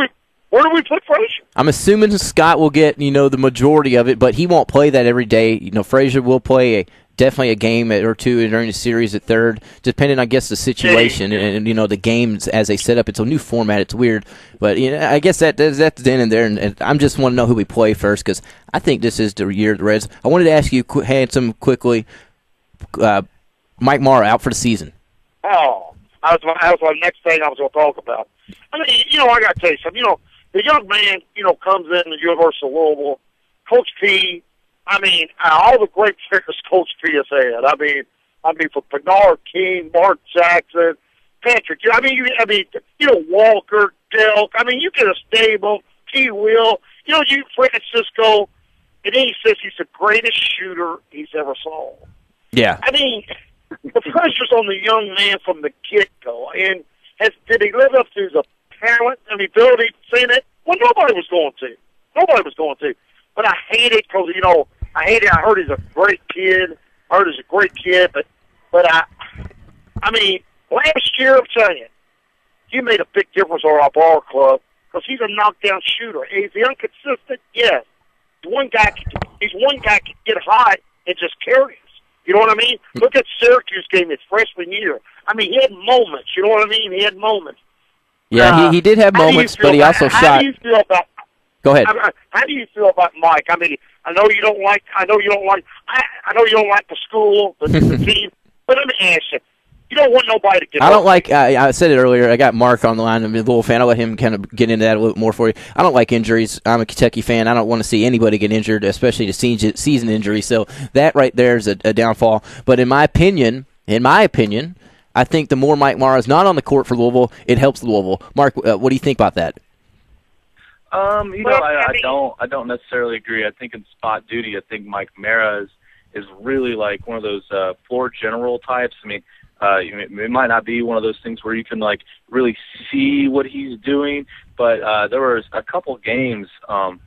we put Frazier? I'm assuming Scott will get, the majority of it, but he won't play that every day. Frazier will play definitely a game or two during the series at third, depending, I guess, the situation and the games as they set up. It's a new format. It's weird, but I guess that's the end in there. And I just want to know who we play first because I think this is the year of the Reds. I wanted to ask you, Handsome, quickly. Mike Mara out for the season. Oh, that was my next thing I was going to talk about. I mean, I got to tell you something. The young man, comes in the University of Louisville. Coach P, all the great players Coach P has had. I mean, for Bernard King, Mark Jackson, Patrick. Walker, Delk. You get a stable, T. Will. You Francisco, and then he says he's the greatest shooter he's ever saw. Yeah. The pressure's on the young man from the get-go. And did he live up to his talent and ability saying it? Well, nobody was going to. But I hate it because, I hate it. I heard he's a great kid. But last year, I'm telling you, he made a big difference on our ball club because he's a knockdown shooter. Is he inconsistent? Yes. He's one guy can get hot and just carry us. You know what I mean? Look at Syracuse game his freshman year. He had moments. You know what I mean? He had moments. Yeah, he did have moments, but he also shot. How do you feel about? Go ahead. How do you feel about Mike? I know you don't like the school, the team, but let me ask you. You don't want nobody to get. I don't like. I said it earlier. I got Mark on the line. I'm a little fan. I'll let him kind of get into that a little more for you. I don't like injuries. I'm a Kentucky fan. I don't want to see anybody get injured, especially the season injury. So that right there is a downfall. But in my opinion, I think the more Mike Mara is not on the court for Louisville, it helps Louisville. Mark, what do you think about that? I don't necessarily agree. I think in spot duty, I think Mike Mara is really like one of those floor general types. It might not be one of those things where you can really see what he's doing, but there was a couple games, 2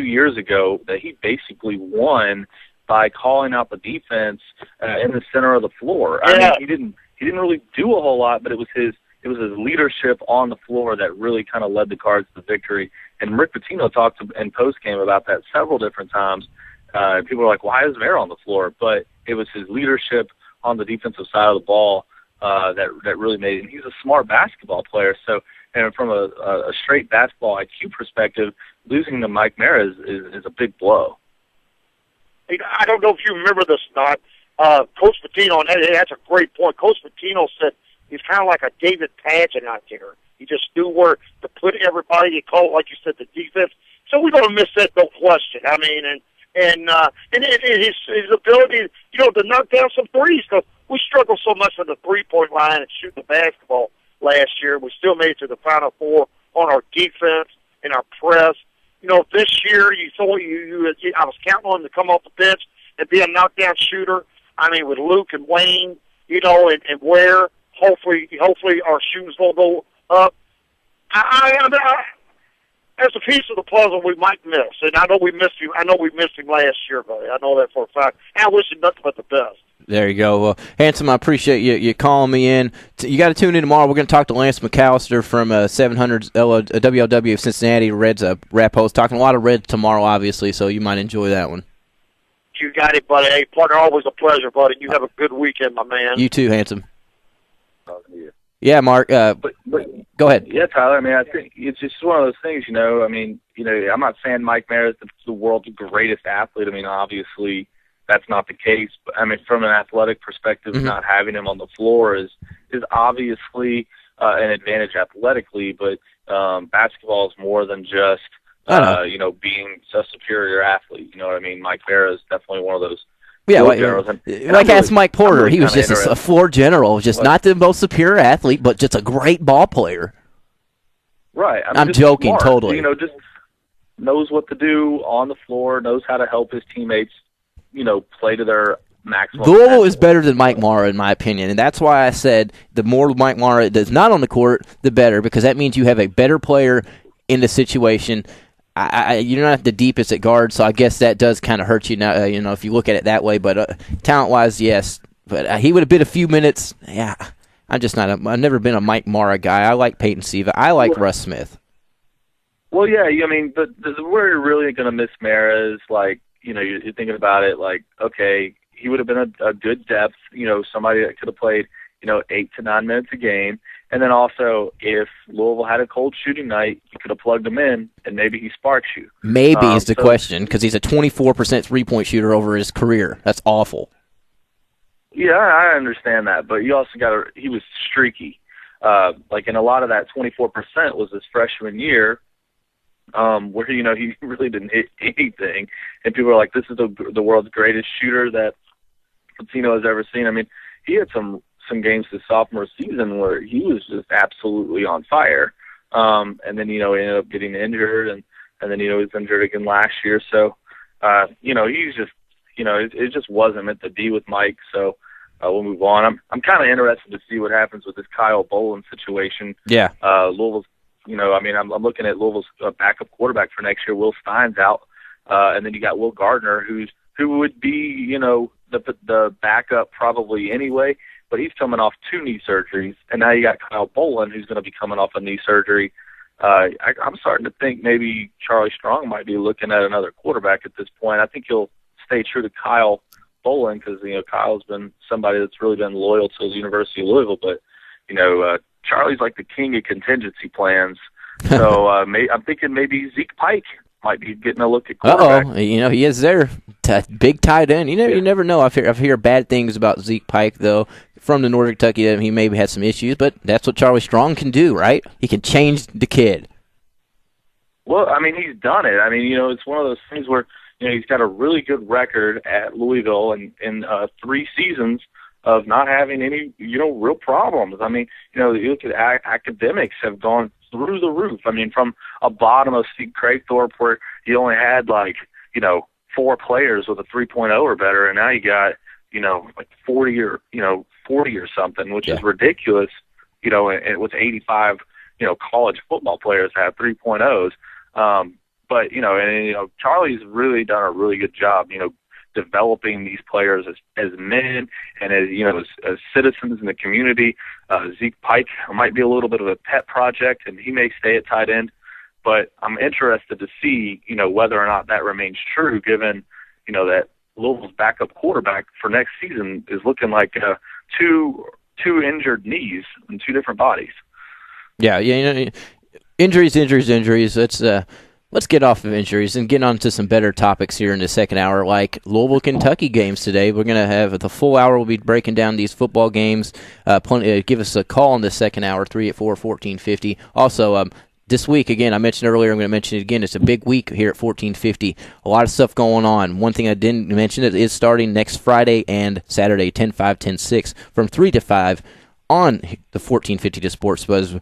years ago that he basically won by calling out the defense in the center of the floor. Yeah. He didn't really do a whole lot, but it was his leadership on the floor that really kind of led the Cards to victory. And Rick Pitino talked in postgame about that several different times. People were like, "Why is Mara on the floor?" But it was his leadership on the defensive side of the ball that really made it. And he's a smart basketball player. So, and from a straight basketball IQ perspective, losing to Mike Mara is a big blow. I don't know if you remember this or not. Coach Pitino, and that's a great point. Coach Pitino said he's kind of like a David Pageant out there. He just knew where to put everybody. He called, like you said, the defense. So we're going to miss that, no question. And his ability, to knock down some threes, because we struggled so much on the three-point line and shooting the basketball last year. We still made it to the Final Four on our defense and our press. This year, I was counting on him to come off the bench and be a knockdown shooter. With Luke and Wayne, and Ware, hopefully our shooting's going to go up. That's a piece of the puzzle we might miss, and I know we missed him. I know we missed him last year, buddy. I know that for a fact. And I wish him nothing but the best. There you go. Well, Handsome, I appreciate you calling me in. You got to tune in tomorrow. We're going to talk to Lance McAllister from 700 WLW of Cincinnati, Reds rap host. Talking a lot of Reds tomorrow, obviously, so you might enjoy that one. You got it, buddy. Hey, partner, always a pleasure, buddy. You have a good weekend, my man. You too, Handsome. Yeah, Mark. But go ahead. Yeah, Tyler. I think it's just one of those things. I'm not saying Mike Mara is the world's greatest athlete. Obviously that's not the case. But from an athletic perspective, not having him on the floor is obviously an advantage athletically. But basketball is more than just being a superior athlete. You know what I mean? Mike Mara is definitely one of those. Yeah, ask Mike Porter. He was just a floor general, just not the most superior athlete, but just a great ball player. Right. I'm joking, smart. totally. Just knows what to do on the floor, knows how to help his teammates, play to their maximum. Louisville is better than Mike Mara, in my opinion, and that's why I said the more Mike Mara is not on the court, the better, because that means you have a better player in the situation. You're not the deepest at guard, so I guess that does kind of hurt you now. If you look at it that way. But talent-wise, yes. But he would have been a few minutes. Yeah, I'm just not. I've never been a Mike Mara guy. I like Peyton Siva. I like Russ Smith. Well, yeah, I mean, where you're really going to miss Mara is, like, you're thinking about it, like, okay, he would have been a good depth, somebody that could have played, 8 to 9 minutes a game. And then also, if Louisville had a cold shooting night, you could have plugged him in, and maybe he sparks you. Maybe is the question, because he's a 24% three-point shooter over his career. That's awful. Yeah, I understand that, but you also he was streaky. And a lot of that 24% was his freshman year, where, he really didn't hit anything. And people are like, this is the world's greatest shooter that Patino has ever seen. I mean, he had some games this sophomore season where he was just absolutely on fire. And then, he ended up getting injured, and then, he was injured again last year. So, he's just, it just wasn't meant to be with Mike. So we'll move on. I'm kind of interested to see what happens with this Kyle Boland situation. Yeah. Louisville's, I'm looking at Louisville's backup quarterback for next year. Will Stein's out. And then you got Will Gardner, who would be, the backup probably anyway, but he's coming off 2 knee surgeries, and now you got Kyle Boland, who's going to be coming off a knee surgery. I'm starting to think maybe Charlie Strong might be looking at another quarterback at this point. I think he'll stay true to Kyle Boland because, Kyle's been somebody that's really been loyal to the University of Louisville, but, Charlie's like the king of contingency plans. So I'm thinking maybe Zeke Pike might be getting a look at quarterback. He is there. Big tight end. You never know. I've heard bad things about Zeke Pike, though, from the Northern Kentucky. He maybe had some issues, but that's what Charlie Strong can do, right? He can change the kid. Well, he's done it. It's one of those things where, he's got a really good record at Louisville in 3 seasons of not having any, real problems. You look at academics have gone through the roof. From a bottom of Steve Craythorpe where he only had 4 players with a 3.0 or better, and now you got, 40 or something, which is ridiculous, and with 85, college football players have 3.0s. But, Charlie's really done a really good job, developing these players as men and as citizens in the community. Zeke Pike might be a little bit of a pet project, and he may stay at tight end. But I'm interested to see, whether or not that remains true, given, that Louisville's backup quarterback for next season is looking like 2 injured knees in 2 different bodies. Yeah, injuries. Let's get off of injuries and get on to some better topics here in the second hour, like Louisville, Kentucky games today. We're going to have the full hour. We'll be breaking down these football games. Give us a call in the second hour, 384-1450. Also, this week, again, I mentioned earlier, I'm going to mention it again, it's a big week here at 1450. A lot of stuff going on. One thing I didn't mention, it is starting next Friday and Saturday, 10-5, 10-6, from 3 to 5 on the 1450 to Sports Buzz.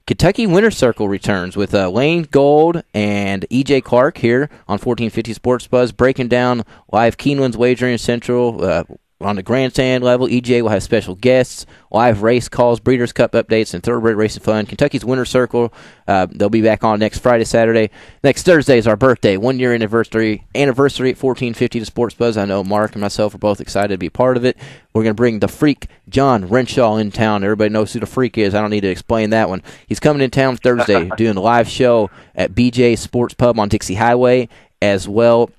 Kentucky Winter Circle returns with Lane Gold and E.J. Clark here on 1450 Sports Buzz, breaking down live Keeneland's Wagering Central on the grandstand level. E.J. will have special guests, live race calls, Breeders' Cup updates, and Thoroughbred Racing Fun. Kentucky's Winter Circle, they'll be back on next Friday, Saturday. Next Thursday is our birthday, 1-year anniversary at 1450 to Sports Buzz. I know Mark and myself are both excited to be part of it. We're going to bring the Freak, John Renshaw, in town. Everybody knows who the Freak is. I don't need to explain that one. He's coming in town Thursday, doing a live show at BJ Sports Pub on Dixie Highway as well.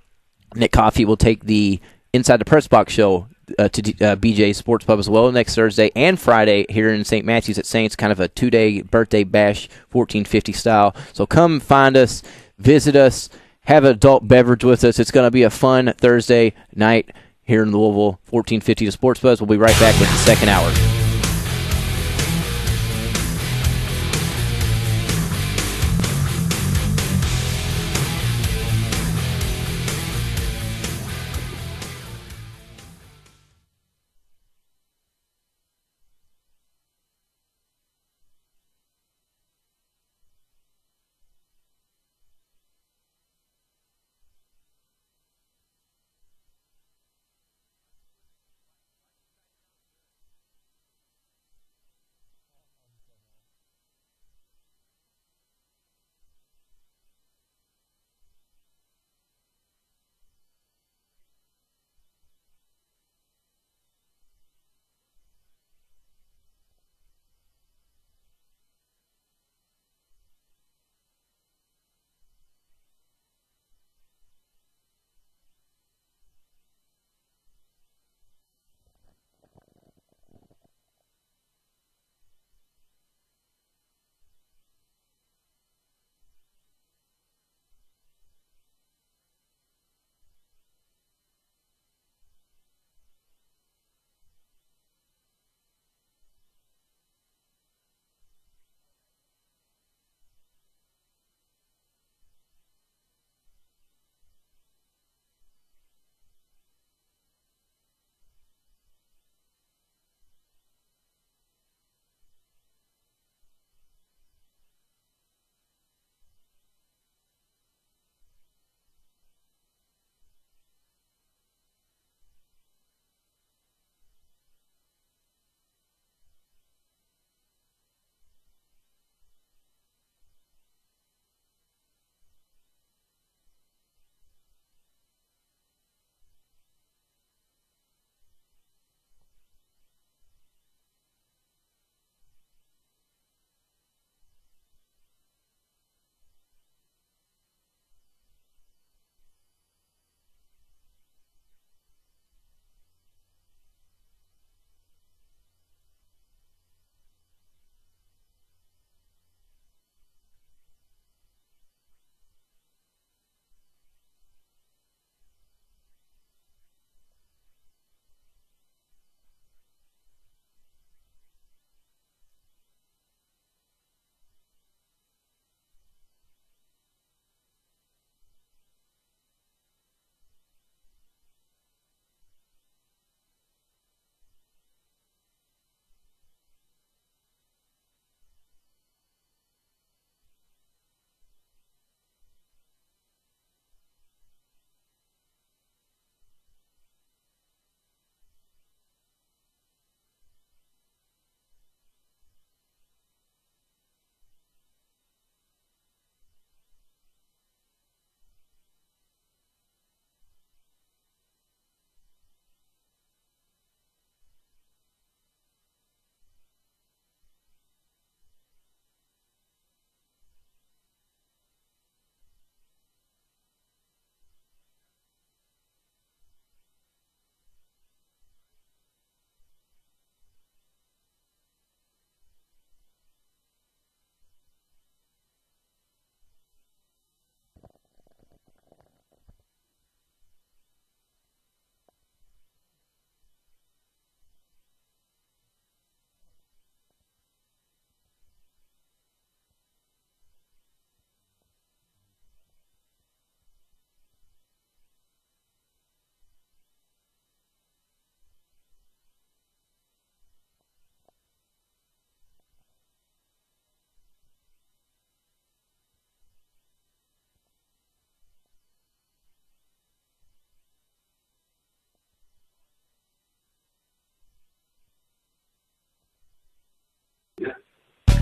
Nick Coffey will take the Inside the Press Box show to BJ Sports Pub as well next Thursday and Friday here in St. Matthews at Saints, kind of a 2-day birthday bash, 1450 style. So come find us, visit us, have an adult beverage with us. It's going to be a fun Thursday night here in Louisville, 1450 to Sports Buzz. We'll be right back with the second hour.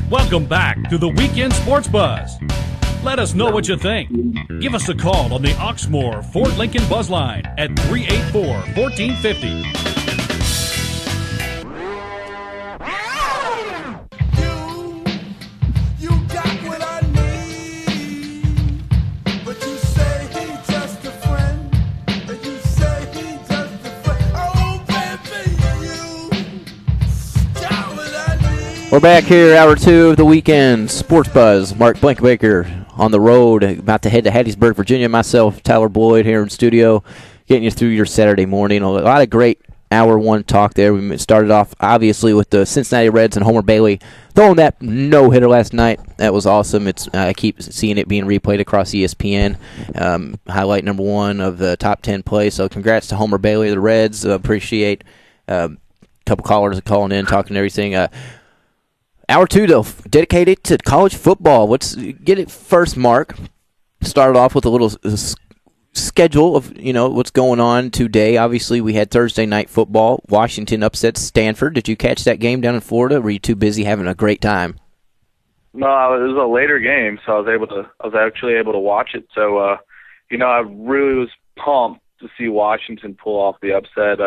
Welcome back to the Weekend Sports Buzz. Let us know what you think. Give us a call on the Oxmoor Ford Lincoln Buzz Line at 384-1450. We're back here, hour 2 of the Weekend Sports Buzz. Mark Blankenbaker on the road, about to head to Hattiesburg, Virginia. Myself, Tyler Boyd, here in studio, getting you through your Saturday morning. A lot of great hour 1 talk there. We started off, obviously, with the Cincinnati Reds and Homer Bailey throwing that no-hitter last night. That was awesome. I keep seeing it being replayed across ESPN. Highlight number 1 of the top 10 plays. So congrats to Homer Bailey, the Reds. Appreciate a couple callers calling in, talking everything. Hour 2, though, dedicated to college football. Let's get it first, Mark. Started off with a little schedule of, what's going on today. Obviously, we had Thursday night football. Washington upset Stanford. Did you catch that game down in Florida, or were you too busy having a great time? No, it was a later game, so I was actually able to watch it. So, I really was pumped to see Washington pull off the upset.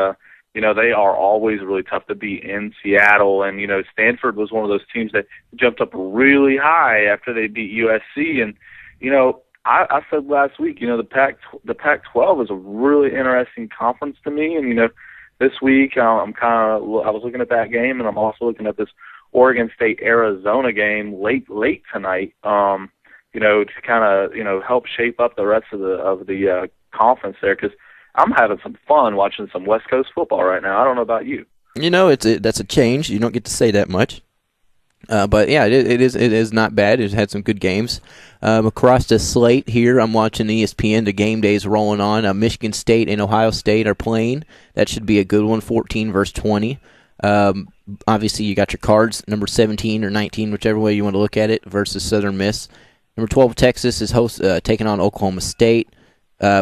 They are always really tough to beat in Seattle, and, Stanford was one of those teams that jumped up really high after they beat USC. And, I said last week, the Pac-12 is a really interesting conference to me. And, this week I was looking at that game, and I'm also looking at this Oregon State-Arizona game late tonight, to kind of, help shape up the rest of the conference there, because I'm having some fun watching some West Coast football right now. I don't know about you. That's a change. You don't get to say that much. But yeah, it is not bad. It's had some good games. Across the slate here, I'm watching ESPN. The game day is rolling on. Michigan State and Ohio State are playing. That should be a good one, 14 versus 20. Obviously, you got your Cards, number 17 or 19, whichever way you want to look at it, versus Southern Miss. Number 12, Texas, is taking on Oklahoma State.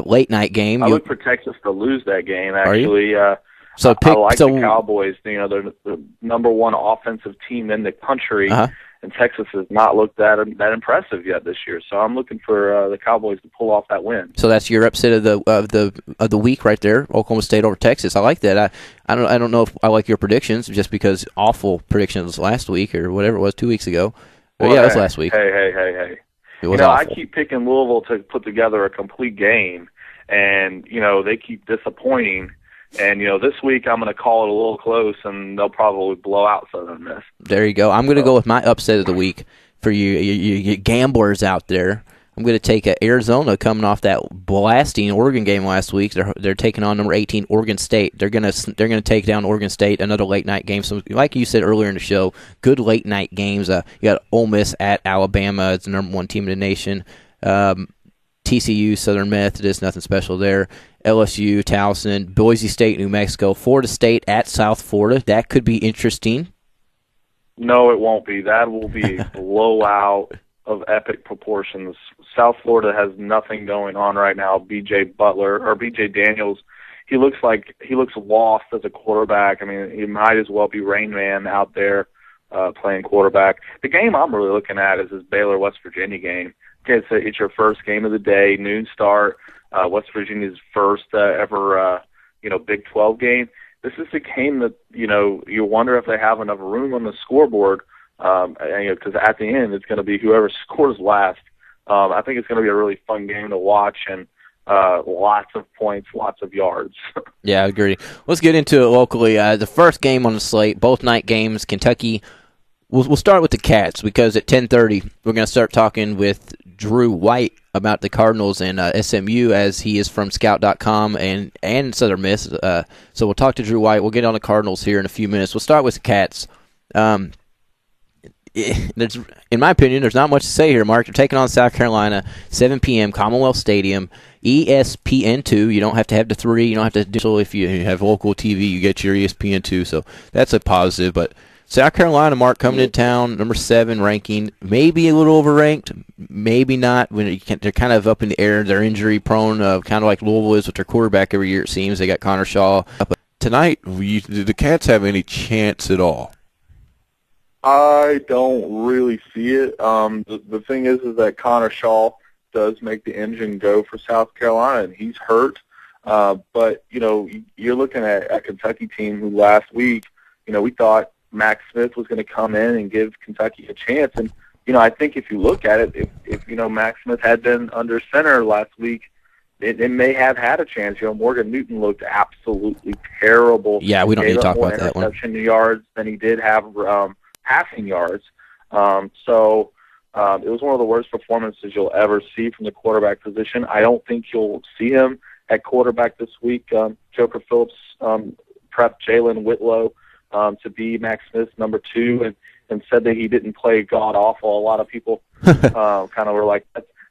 Late night game. I look for Texas to lose that game, actually. I like the Cowboys. They're the number 1 offensive team in the country, and Texas has not looked that impressive yet this year. So I'm looking for the Cowboys to pull off that win. So that's your upset of the week right there, Oklahoma State over Texas. I like that. I don't know if I like your predictions just because awful predictions last week or whatever it was 2 weeks ago. Well, yeah, it was last week. Hey. I keep picking Louisville to put together a complete game, and, they keep disappointing. And, this week I'm going to call it a little close, and they'll probably blow out Southern Miss. There you go. I'm going to go with my upset of the week for you gamblers out there. I'm going to take Arizona coming off that blasting Oregon game last week. They're taking on number 18 Oregon State. They're going to take down Oregon State, another late night game. So like you said earlier in the show, good late night games. You got Ole Miss at Alabama. It's the number 1 team in the nation. TCU, Southern Methodist, nothing special there. LSU, Towson, Boise State, New Mexico, Florida State at South Florida. That could be interesting. No, it won't be. That will be a blowout of epic proportions. South Florida has nothing going on right now. B.J. Daniels, he looks lost as a quarterback. I mean, he might as well be Rain Man out there playing quarterback. The game I'm really looking at is this Baylor-West Virginia game. Okay, it's your first game of the day, noon start. West Virginia's first ever, Big 12 game. This is a game that, you wonder if they have enough room on the scoreboard, because at the end it's going to be whoever scores last. I think it's going to be a really fun game to watch, and lots of points, lots of yards. Yeah, I agree. Let's get into it locally. The first game on the slate, both night games, Kentucky. We'll start with the Cats, because at 10:30 we're going to start talking with Drew White about the Cardinals and SMU, as he is from Scout.com and Southern Miss. So we'll talk to Drew White. We'll get on the Cardinals here in a few minutes. We'll start with the Cats. In my opinion, there's not much to say here, Mark. You're taking on South Carolina, 7 p.m., Commonwealth Stadium, ESPN2. You don't have to have the 3. You don't have to do it. If you have local TV, you get your ESPN2. So that's a positive. But South Carolina, Mark, coming into town, number 7 ranking, maybe a little overranked, maybe not. They're kind of up in the air. They're injury prone, kind of like Louisville is with their quarterback every year, it seems. They got Connor Shaw. Tonight, do the Cats have any chance at all? I don't really see it. The thing is that Connor Shaw does make the engine go for South Carolina, and he's hurt. But, you're looking at a Kentucky team who last week, we thought Max Smith was going to come in and give Kentucky a chance. And, I think if you look at it, if Max Smith had been under center last week, it may have had a chance. Morgan Newton looked absolutely terrible. Yeah, we don't need to talk about that one. Interception yards than he did have passing yards. So it was one of the worst performances you'll ever see from the quarterback position. I don't think you'll see him at quarterback this week. Joker Phillips prepped Jalen Whitlow to be Max Smith's number 2 and said that he didn't play god-awful. A lot of people kind of were like,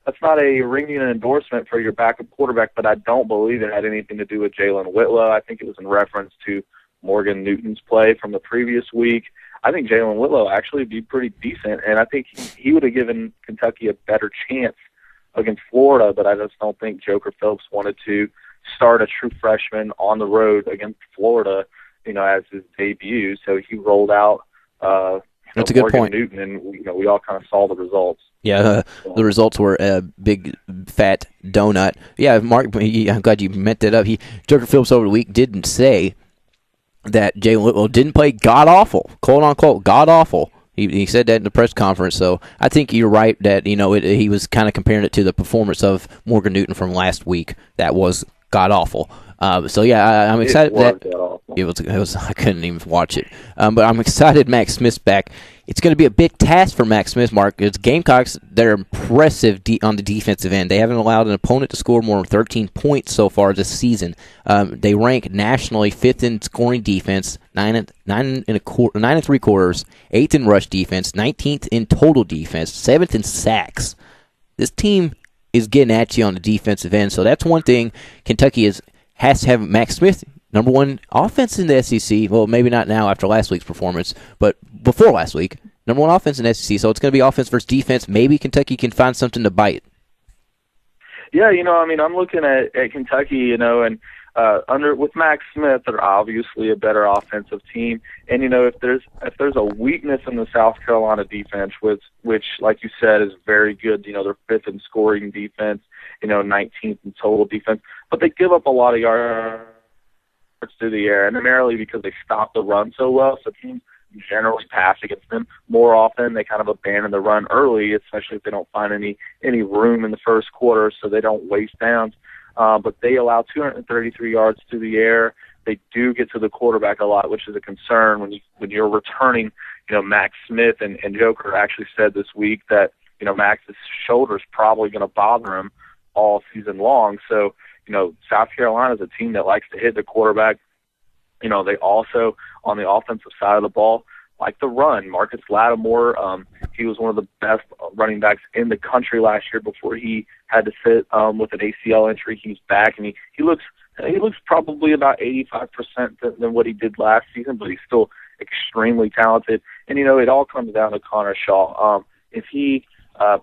that's not a ringing endorsement for your backup quarterback, but I don't believe it had anything to do with Jalen Whitlow. I think it was in reference to Morgan Newton's play from the previous week. I think Jalen Whitlow actually would be pretty decent, and I think he would have given Kentucky a better chance against Florida, but I just don't think Joker Phillips wanted to start a true freshman on the road against Florida, as his debut. So he rolled out that's a good Morgan point. Newton, and we all kind of saw the results. Yeah, the results were a big, fat donut. Yeah, Mark, I'm glad you meant that up. Joker Phillips over the week didn't say that Jalen Whitlow didn't play god-awful, quote-unquote, god-awful. He said that in the press conference, so I think you're right that, he was kind of comparing it to the performance of Morgan Newton from last week. That was god-awful. So, yeah, I'm excited that it was. I couldn't even watch it. But I'm excited Max Smith's back. It's going to be a big task for Max Smith, Mark. It's Gamecocks. They're impressive on the defensive end. They haven't allowed an opponent to score more than 13 points so far this season. They rank nationally 5th in scoring defense, 9 3/4, 8th in rush defense, 19th in total defense, 7th in sacks. This team is getting at you on the defensive end, so that's one thing Kentucky has to have. Max Smith, number 1 offense in the SEC. Well, maybe not now after last week's performance, but before last week, number 1 offense in the SEC. So it's going to be offense versus defense. Maybe Kentucky can find something to bite. Yeah, I'm looking at Kentucky, and with Max Smith, they're obviously a better offensive team. And if there's a weakness in the South Carolina defense, which like you said is very good. They're 5th in scoring defense, 19th in total defense, but they give up a lot of yards through the air, and primarily because they stop the run so well. So teams generally pass against them more often. They kind of abandon the run early, especially if they don't find any room in the first quarter, so they don't waste downs. But they allow 233 yards through the air. They do get to the quarterback a lot, which is a concern when you're returning. Max Smith and Joker actually said this week that Max's shoulder's probably going to bother him all season long. So South Carolina is a team that likes to hit the quarterback. They also, on the offensive side of the ball, like the run. Marcus Lattimore, he was one of the best running backs in the country last year before he had to sit with an ACL injury. He's back, and he looks probably about 85% than what he did last season, but he's still extremely talented. And, it all comes down to Connor Shaw. If he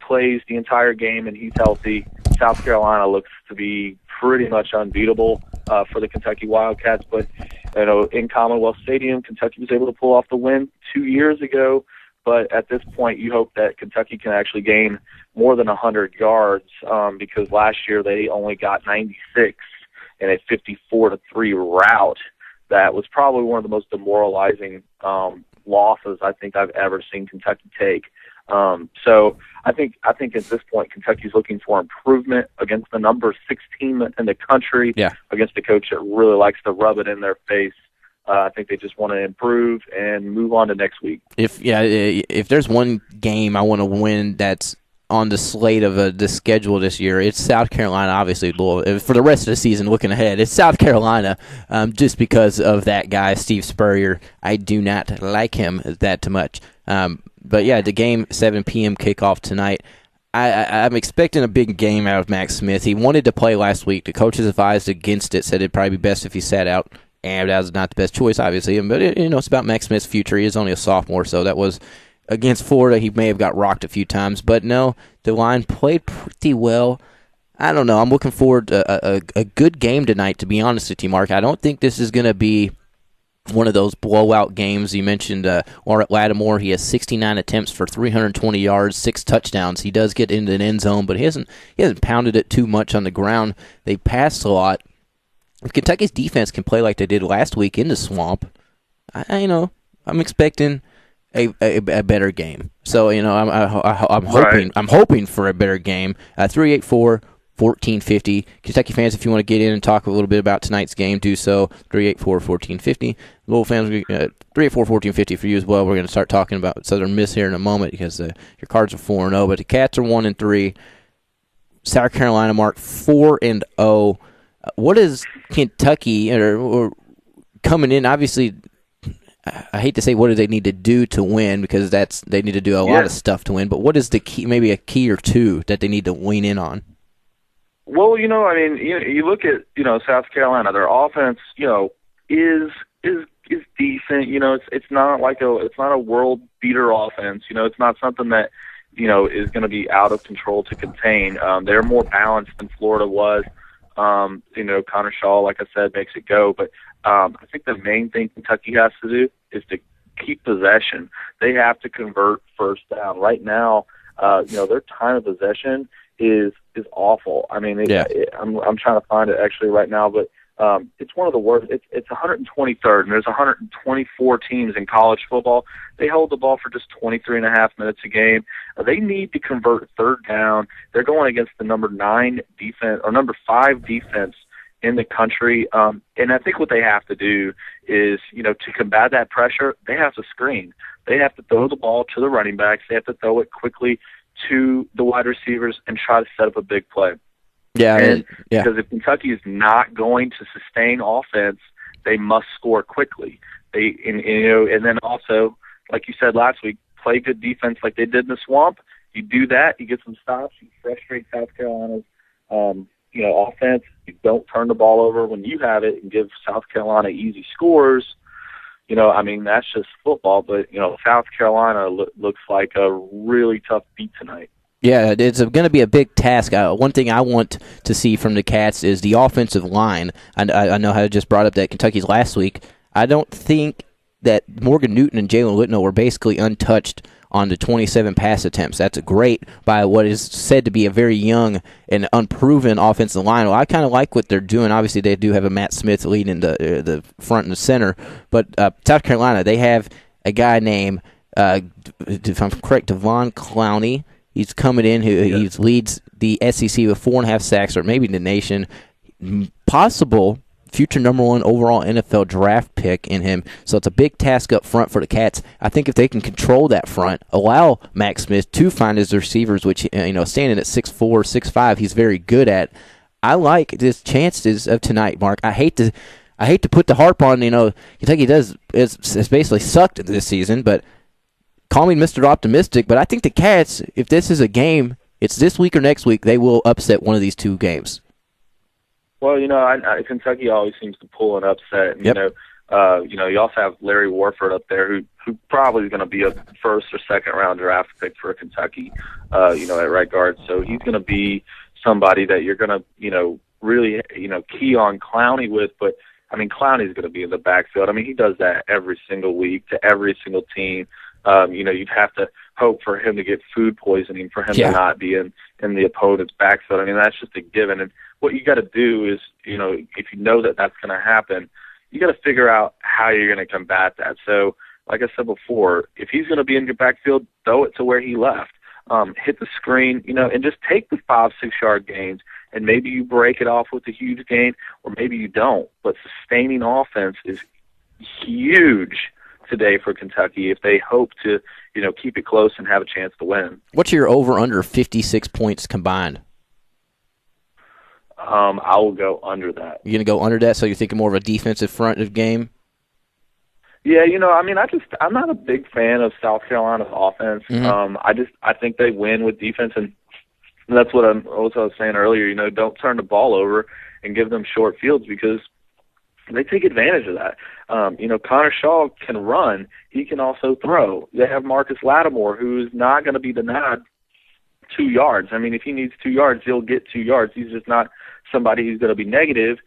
plays the entire game and he's healthy, South Carolina looks to be pretty much unbeatable for the Kentucky Wildcats. But, in Commonwealth Stadium, Kentucky was able to pull off the win 2 years ago. But at this point, you hope that Kentucky can actually gain more than 100 yards because last year they only got 96 in a 54-3 rout. That was probably one of the most demoralizing losses I think I've ever seen Kentucky take. So I think at this point, Kentucky's looking for improvement against the number 6 team in the country, against a coach that really likes to rub it in their face. I think they just want to improve and move on to next week. If there's one game I want to win that's on the slate of the schedule this year, it's South Carolina, obviously. For the rest of the season, looking ahead, it's South Carolina just because of that guy, Steve Spurrier. I do not like him that too much. But, yeah, the game, 7 p.m. kickoff tonight. I'm expecting a big game out of Max Smith. He wanted to play last week. The coaches advised against it, said it'd probably be best if he sat out. And that was not the best choice, obviously. But, it's about Max Smith's future. He is only a sophomore, so that was against Florida. He may have got rocked a few times. But, no, the line played pretty well. I don't know. I'm looking forward to a good game tonight, to be honest with you, Mark. I don't think this is going to be one of those blowout games. You mentioned Lattimore. He has 69 attempts for 320 yards, 6 touchdowns. He does get into an end zone, but he hasn't pounded it too much on the ground. They passed a lot. If Kentucky's defense can play like they did last week in the swamp, I'm expecting a better game. So I'm hoping for a better game. 384-1450. Kentucky fans, if you want to get in and talk a little bit about tonight's game, do so. 384-1450. Louisville fans, 384-1450 for you as well. We're going to start talking about Southern Miss here in a moment because your Cards are 4-0, but the Cats are 1-3. South Carolina, Mark, 4-0. What is Kentucky or coming in? Obviously, I hate to say what do they need to do to win because they need to do a lot of stuff to win. But what is the key? Maybe a key or two that they need to lean in on. Well, you look at South Carolina. Their offense, is decent. It's not a world beater offense. It's not something that is going to be out of control to contain. They're more balanced than Florida was. Connor Shaw, like I said, makes it go. But I think the main thing Kentucky has to do is to keep possession. They have to convert first down. Right now, their time of possession is awful. I mean, I'm trying to find it actually right now, but it's one of the worst. It's 123rd, and there's 124 teams in college football. They hold the ball for just 23.5 minutes a game. They need to convert third down. They're going against the number 5 defense in the country. And I think what they have to do is, to combat that pressure, they have to screen. They have to throw the ball to the running backs. They have to throw it quickly to the wide receivers and try to set up a big play. Because if Kentucky is not going to sustain offense, they must score quickly. And then also, like you said last week, play good defense like they did in the swamp. You do that, you get some stops, you frustrate South Carolina's offense. You don't turn the ball over when you have it and give South Carolina easy scores. That's just football. But South Carolina looks like a really tough beat tonight. Yeah, it's going to be a big task. One thing I want to see from the Cats is the offensive line. I know I just brought up that Kentucky's last week. I don't think that Morgan Newton and Jalen Whitnell were basically untouched on the 27 pass attempts. That's great by what is said to be a very young and unproven offensive line. Well, I kind of like what they're doing. Obviously, they do have a Matt Smith leading the front and the center. But South Carolina, they have a guy named, if I'm correct, Devon Clowney. He's coming in. He leads the SEC with 4.5 sacks, or maybe the nation. Possible future number 1 overall NFL draft pick in him. So it's a big task up front for the Cats. I think if they can control that front, allow Max Smith to find his receivers, which standing at 6'4", 6'5", he's very good at. I like his chances of tonight, Mark. I hate to put the harp on. Kentucky has basically sucked this season, but call me Mr. Optimistic. But I think the Cats, if this is a game, it's this week or next week, they will upset one of these two games. Well, Kentucky always seems to pull an upset. And, yep. You also have Larry Warford up there, who probably is going to be a first or second round draft pick for Kentucky, at right guard. So he's going to be somebody that you're going to, really, key on Clowney with. But Clowney's going to be in the backfield. He does that every single week to every single team. You'd have to hope for him to get food poisoning for him to not be in the opponent's backfield. That's just a given. And what you got to do is, if you know that that's going to happen, you got to figure out how you're going to combat that. So, like I said before, if he's going to be in your backfield, throw it to where he left. Hit the screen, and just take the 5-6 yard gains, and maybe you break it off with a huge gain, or maybe you don't. But sustaining offense is huge today for Kentucky if they hope to, keep it close and have a chance to win. What's your over-under 56 points combined? I will go under that. You're going to go under that, so you're thinking more of a defensive front of game? Yeah, I'm not a big fan of South Carolina's offense. Mm-hmm. I think they win with defense, and that's what I was saying earlier. Don't turn the ball over and give them short fields because they take advantage of that. Connor Shaw can run. He can also throw. They have Marcus Lattimore, who's not going to be denied 2 yards. If he needs 2 yards, he'll get 2 yards. He's just not somebody who's going to be negative.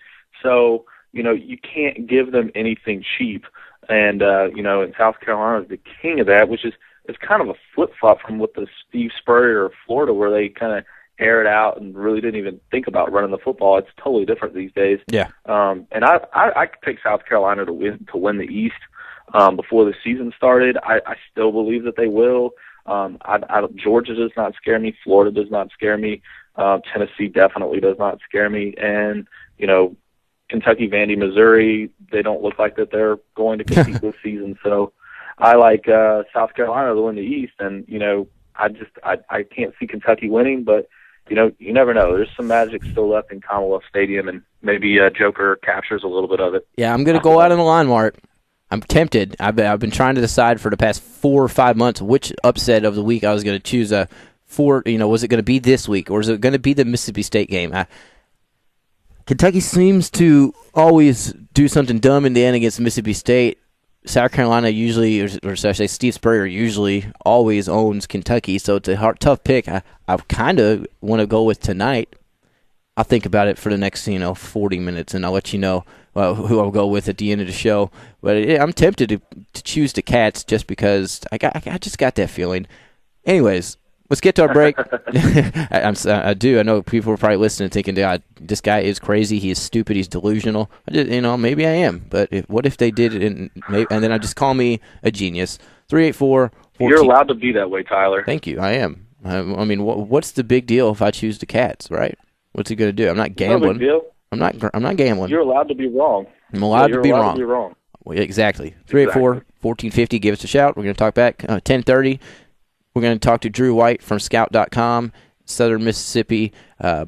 So, you can't give them anything cheap. And, and South Carolina is the king of that, which is kind of a flip-flop from what the Steve Spurrier of Florida, where they kind of air it out and really didn't even think about running the football. It's totally different these days. Yeah. And I could pick South Carolina to win the East before the season started. I still believe that they will. Georgia does not scare me. Florida does not scare me. Tennessee definitely does not scare me. And, Kentucky, Vandy, Missouri, they don't look like that they're going to compete this season. So I like South Carolina to win the East. And, I can't see Kentucky winning, but, you never know. There's some magic still left in Commonwealth Stadium, and maybe Joker captures a little bit of it. Yeah, I'm going to go out on the line, Mart. I'm tempted. I've been trying to decide for the past 4 or 5 months which upset of the week I was going to choose. Was it going to be this week, or is it going to be the Mississippi State game? Kentucky seems to always do something dumb in the end against Mississippi State. South Carolina usually, or should I say Steve Spurrier usually always owns Kentucky, so it's a tough pick. I kind of want to go with tonight. I'll think about it for the next 40 minutes, and I'll let you know who I'll go with at the end of the show. But I'm tempted to choose the Cats just because I just got that feeling. Anyways, let's get to our break. I do. I know people are probably listening thinking, this guy is crazy. He is stupid. He's delusional. Maybe I am. But what if they did it and then I just call me a genius? 384-14. You're allowed to be that way, Tyler. Thank you. I am. What's the big deal if I choose the Cats, right? What's he going to do? I'm not gambling. No big deal. I'm not gambling. You're allowed to be wrong. I'm allowed to be wrong. To be wrong. Well, exactly. 384-1450. Give us a shout. We're going to talk back. 10:30. We're going to talk to Drew White from Scout.com, Southern Mississippi. I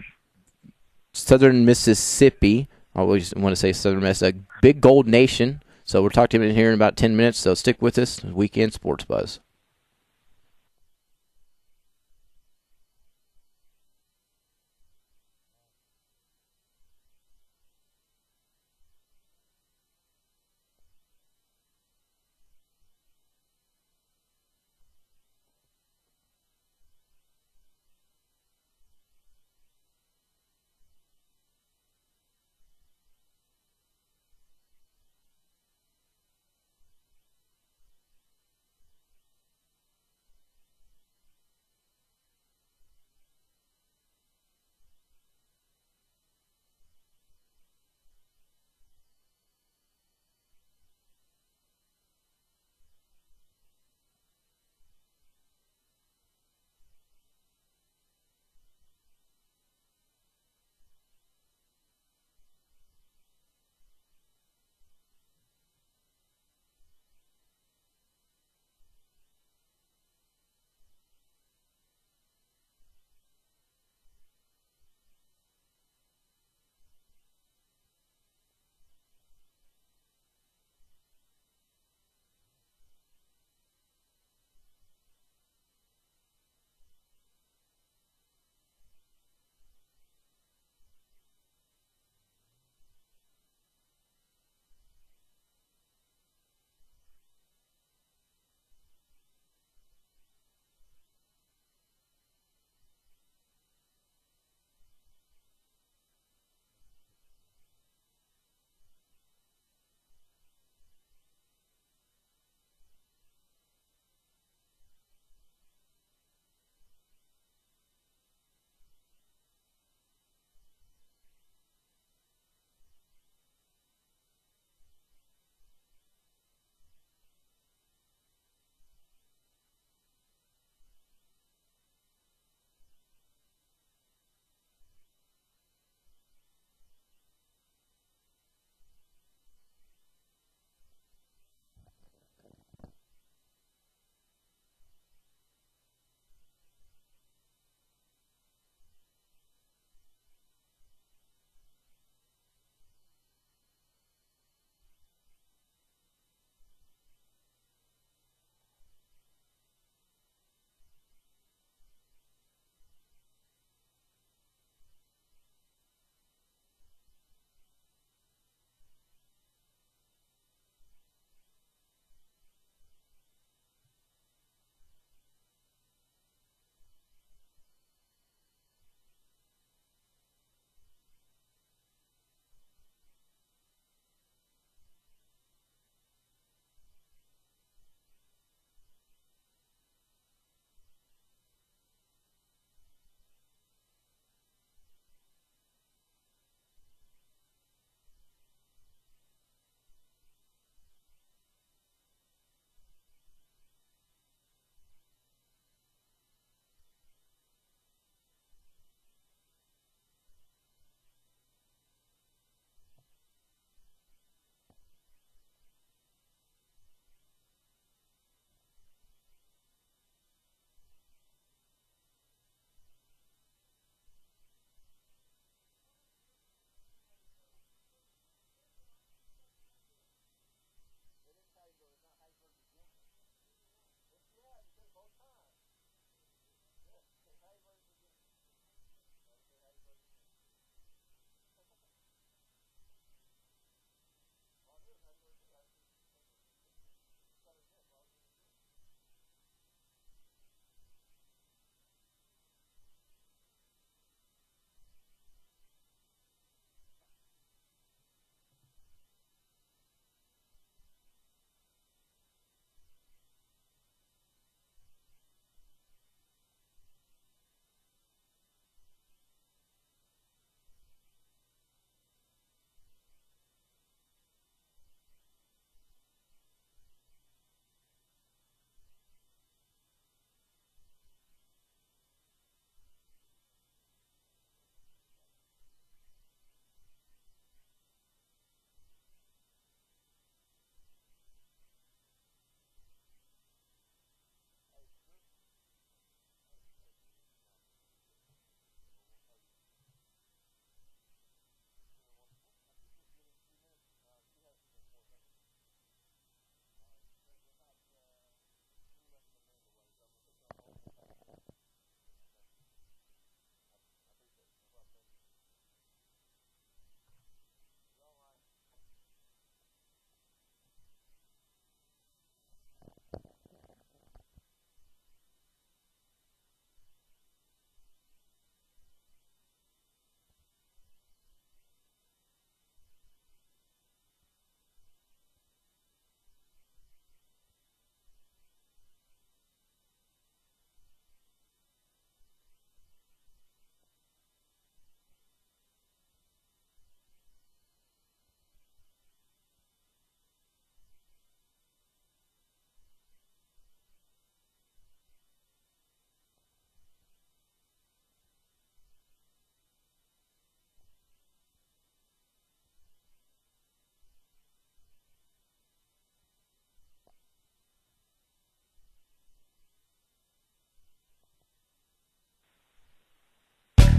always want to say Southern Miss, a big gold nation. So we'll talk to him in here in about 10 minutes. So stick with us. Weekend Sports Buzz.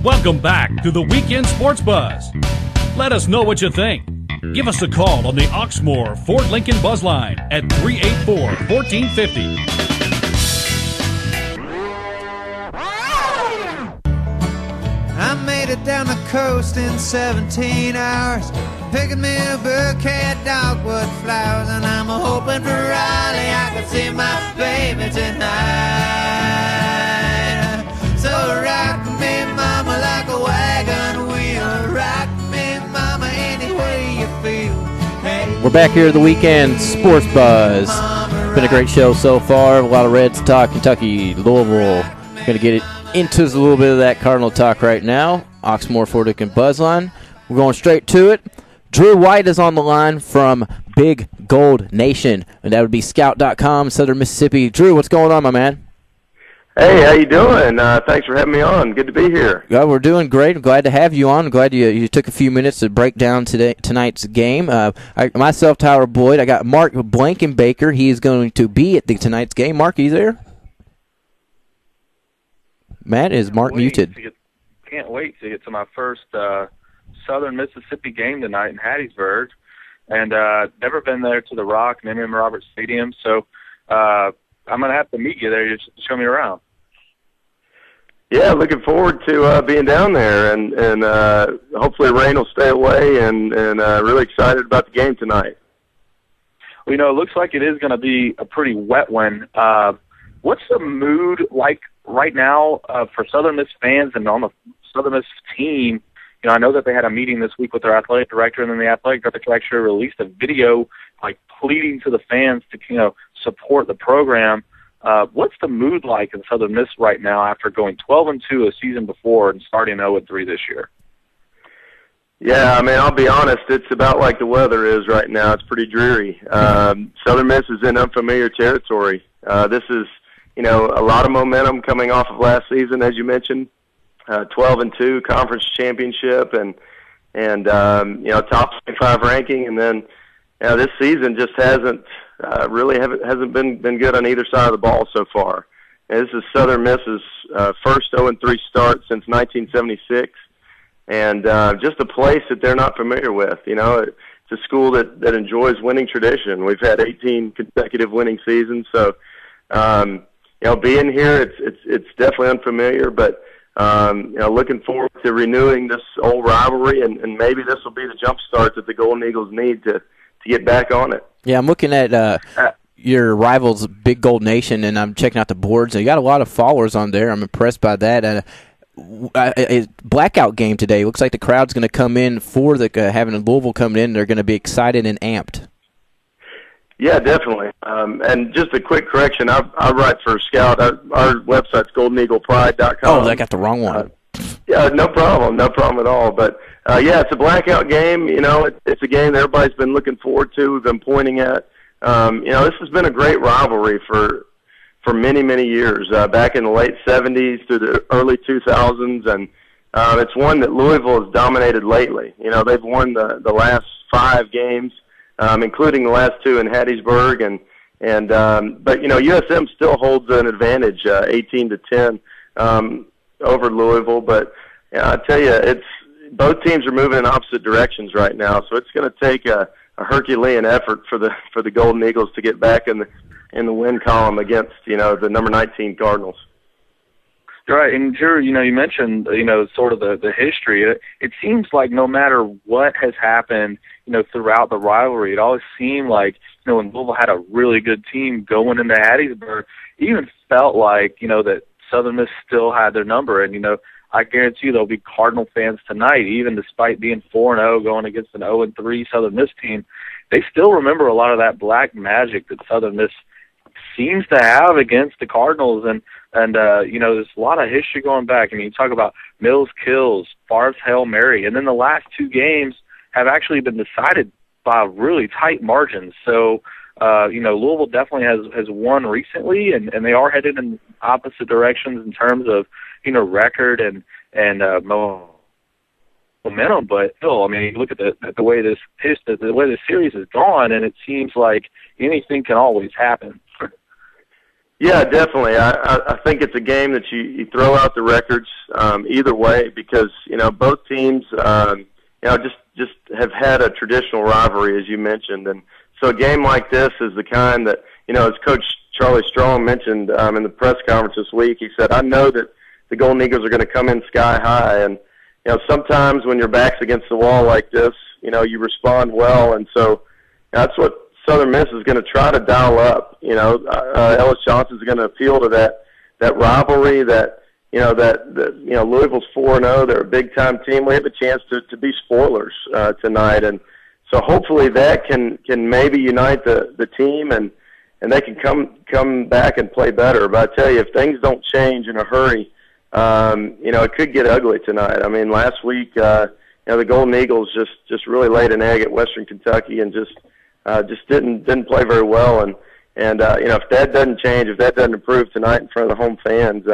Welcome back to the Weekend Sports Buzz. Let us know what you think. Give us a call on the Oxmoor Ford Lincoln Buzz Line at 384-1450. I made it down the coast in 17 hours, picking me a bouquet of dogwood flowers, and I'm hoping for Raleigh I can see my baby tonight. So rock me, mama, like a wagon wheel. Rock me, mama, any way you feel. Hey, We're back here at the Weekend Sports Buzz. Been a great show so far. A lot of Reds talk. Kentucky, Louisville. Going to get it into a little bit of that Cardinal talk right now. Oxmoor, Ford Lincoln Buzz Line. We're going straight to it. Drew White is on the line from Big Gold Nation, and that would be Scout.com, Southern Mississippi. Drew, what's going on, my man? Hey, how you doing? Thanks for having me on. Good to be here. Yeah, we're doing great. I'm glad to have you on. I'm glad you took a few minutes to break down tonight's game. Myself, Tyler Boyd. I got Mark Blankenbaker. He is going to be at tonight's game. Mark, are you there? Matt, is Mark muted? Can't wait to get to my first Southern Mississippi game tonight in Hattiesburg. And never been there to the Rock and M.M. Roberts Stadium, so I'm going to have to meet you there just to show me around. Yeah, looking forward to being down there, and hopefully rain will stay away, and really excited about the game tonight. Well, it looks like it is going to be a pretty wet one. What's the mood like right now for Southern Miss fans and on the Southern Miss team? I know that they had a meeting this week with their athletic director, and then the athletic director actually released a video pleading to the fans to support the program. What's the mood like in Southern Miss right now after going 12-2 a season before and starting 0-3 this year? Yeah, I mean, I'll be honest, it's about like the weather is right now. It's pretty dreary. Southern Miss is in unfamiliar territory. This is, a lot of momentum coming off of last season, as you mentioned. 12-2 conference championship and top 25 ranking, and then this season just hasn't been good on either side of the ball so far. And this is Southern Miss's first 0-3 start since 1976, and just a place that they're not familiar with. It's a school that enjoys winning tradition. We've had 18 consecutive winning seasons, so being here, it's definitely unfamiliar, but looking forward to renewing this old rivalry, and maybe this will be the jump start that the Golden Eagles need to get back on it. Yeah, I'm looking at your rivals, Big Gold Nation, and I'm checking out the boards. You got a lot of followers on there. I'm impressed by that. A blackout game today. Looks like the crowd's going to come in for having Louisville coming in. They're going to be excited and amped. Yeah, definitely. And just a quick correction, I write for Scout. Our website's goldeneaglepride.com. Oh, I got the wrong one. Yeah, no problem at all. But, it's a blackout game. It's a game that everybody's been looking forward to, we've been pointing at. This has been a great rivalry for many, many years, back in the late 70s through the early 2000s. And it's one that Louisville has dominated lately. They've won the last 5 games. Including the last 2 in Hattiesburg, but USM still holds an advantage, 18-10 over Louisville. But I tell you, both teams are moving in opposite directions right now, so it's going to take a Herculean effort for the Golden Eagles to get back in the win column against the number 19 Cardinals. Right, and Drew, you mentioned, sort of the history. It seems like no matter what has happened, throughout the rivalry, it always seemed like, when Louisville had a really good team going into Hattiesburg, it even felt like, that Southern Miss still had their number. And, I guarantee you there'll be Cardinal fans tonight, even despite being 4-0 going against an 0-3 Southern Miss team. They still remember a lot of that black magic that Southern Miss seems to have against the Cardinals, and there's a lot of history going back. I mean, you talk about Mills kills, Favre's Hail Mary, and then the last 2 games have actually been decided by really tight margins. So, Louisville definitely has won recently, and they are headed in opposite directions in terms of, record and momentum. But still, I mean, you look at the way this series has gone, and it seems like anything can always happen. Yeah, definitely. I think it's a game that you throw out the records either way because, both teams, just have had a traditional rivalry, as you mentioned. And so a game like this is the kind that, as Coach Charlie Strong mentioned in the press conference this week, he said, I know that the Golden Eagles are going to come in sky high. And, sometimes when your back's against the wall like this, you respond well. And so that's what Southern Miss is going to try to dial up. Ellis Johnson's going to appeal to that rivalry that Louisville's 4-0. They're a big time team. We have a chance to be spoilers tonight, and so hopefully that can maybe unite the team and they can come back and play better. But I tell you, if things don't change in a hurry, it could get ugly tonight. I mean, last week, the Golden Eagles just really laid an egg at Western Kentucky and just didn't play very well. And if that doesn't change, if that doesn't improve tonight in front of the home fans,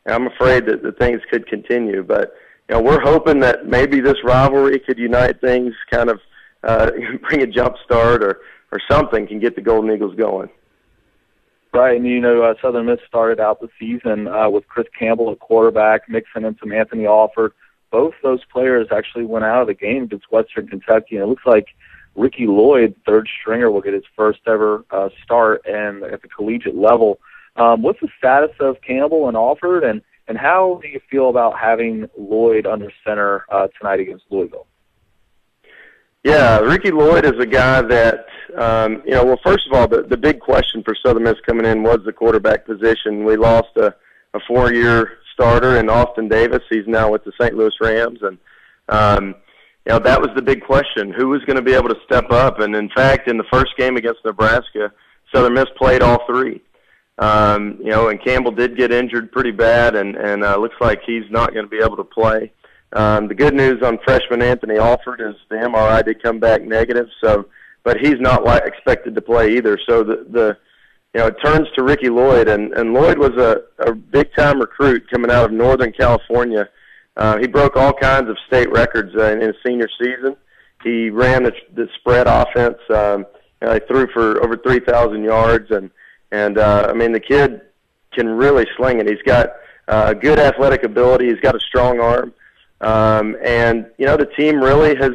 I'm afraid that the things could continue. But we're hoping that maybe this rivalry could unite things, kind of bring a jump start or something can get the Golden Eagles going. Right, and Southern Miss started out the season with Chris Campbell at quarterback, mixing in some Anthony Alford. Both those players actually went out of the game against Western Kentucky, and it looks like Ricky Lloyd, third stringer, will get his first ever start and at the collegiate level. What's the status of Campbell and Alford, and how do you feel about having Lloyd under center tonight against Louisville? Yeah, Ricky Lloyd is a guy that, first of all, the big question for Southern Miss coming in was the quarterback position. We lost a 4-year starter in Austin Davis. He's now with the St. Louis Rams, and that was the big question. Who was going to be able to step up? And, in fact, in the first game against Nebraska, Southern Miss played all three. And Campbell did get injured pretty bad, and looks like he's not going to be able to play. The good news on freshman Anthony Alford is the MRI did come back negative, but he's not expected to play either. So it turns to Ricky Lloyd, and Lloyd was a big-time recruit coming out of Northern California. He broke all kinds of state records in his senior season. He ran the spread offense. He threw for over 3,000 yards, and the kid can really sling it. He's got good athletic ability. He's got a strong arm. The team really has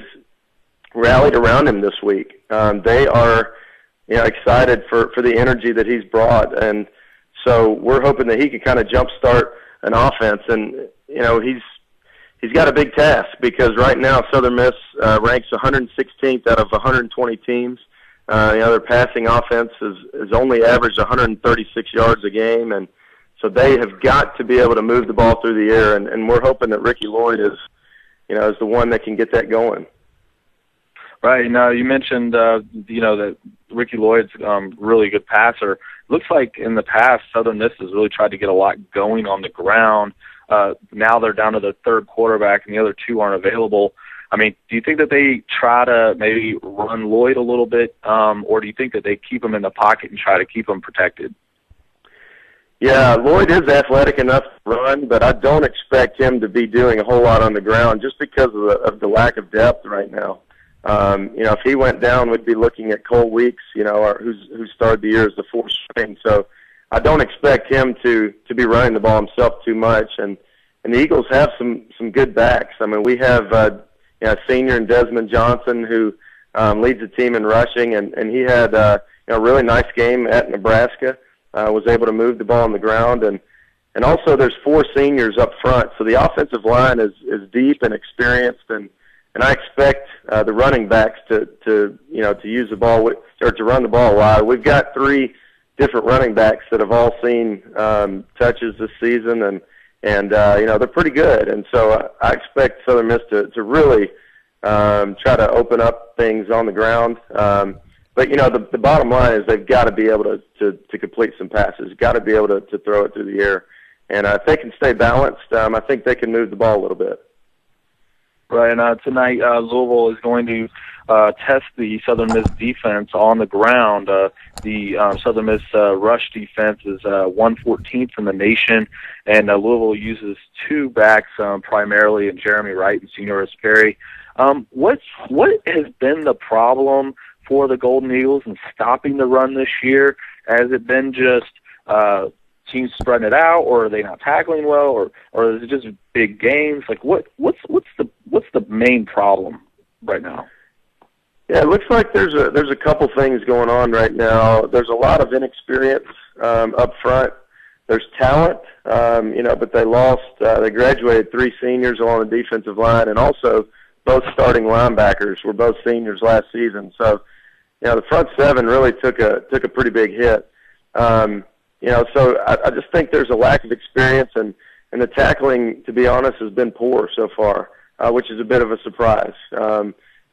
rallied around him this week. They are, excited for the energy that he's brought. And so we're hoping that he can kind of jumpstart an offense. And, he's got a big task because right now Southern Miss ranks 116th out of 120 teams. Their passing offense is only averaged 136 yards a game, and so they have got to be able to move the ball through the air, and we're hoping that Ricky Lloyd is the one that can get that going. Right. Now, you mentioned, that Ricky Lloyd's really good passer. Looks like in the past, Southern Miss has really tried to get a lot going on the ground. Now they're down to the third quarterback, and the other two aren't available. I mean, do you think that they try to maybe run Lloyd a little bit, or do you think that they keep him in the pocket and try to keep him protected? Yeah, Lloyd is athletic enough to run, but I don't expect him to be doing a whole lot on the ground just because of the lack of depth right now. If he went down, we'd be looking at Cole Weeks, who started the year as the fourth string. So I don't expect him to be running the ball himself too much. And the Eagles have some good backs. I mean, we have a senior in Desmond Johnson who leads the team in rushing, and he had a really nice game at Nebraska. Was able to move the ball on the ground, and also there's 4 seniors up front, so the offensive line is deep and experienced, and I expect the running backs to use the ball or to run the ball wide. We've got 3 different running backs that have all seen touches this season, and they're pretty good, and so I expect Southern Miss to really try to open up things on the ground. But, the bottom line is they've got to be able to complete some passes, got to be able to throw it through the air. And if they can stay balanced, I think they can move the ball a little bit. Right, and tonight Louisville is going to test the Southern Miss defense on the ground. The Southern Miss rush defense is 114th in the nation, and Louisville uses 2 backs primarily, in Jeremy Wright and Senior Perry. What has been the problem for the Golden Eagles in stopping the run this year? Has it been just teams spreading it out, or are they not tackling well, or is it just big games? Like what's the main problem right now? Yeah, it looks like there's a couple things going on right now. There's a lot of inexperience up front. There's talent, but they lost. They graduated 3 seniors along the defensive line, and also both starting linebackers were both seniors last season. So, the front seven really took a pretty big hit. So I just think there's a lack of experience, and the tackling, to be honest, has been poor so far, which is a bit of a surprise.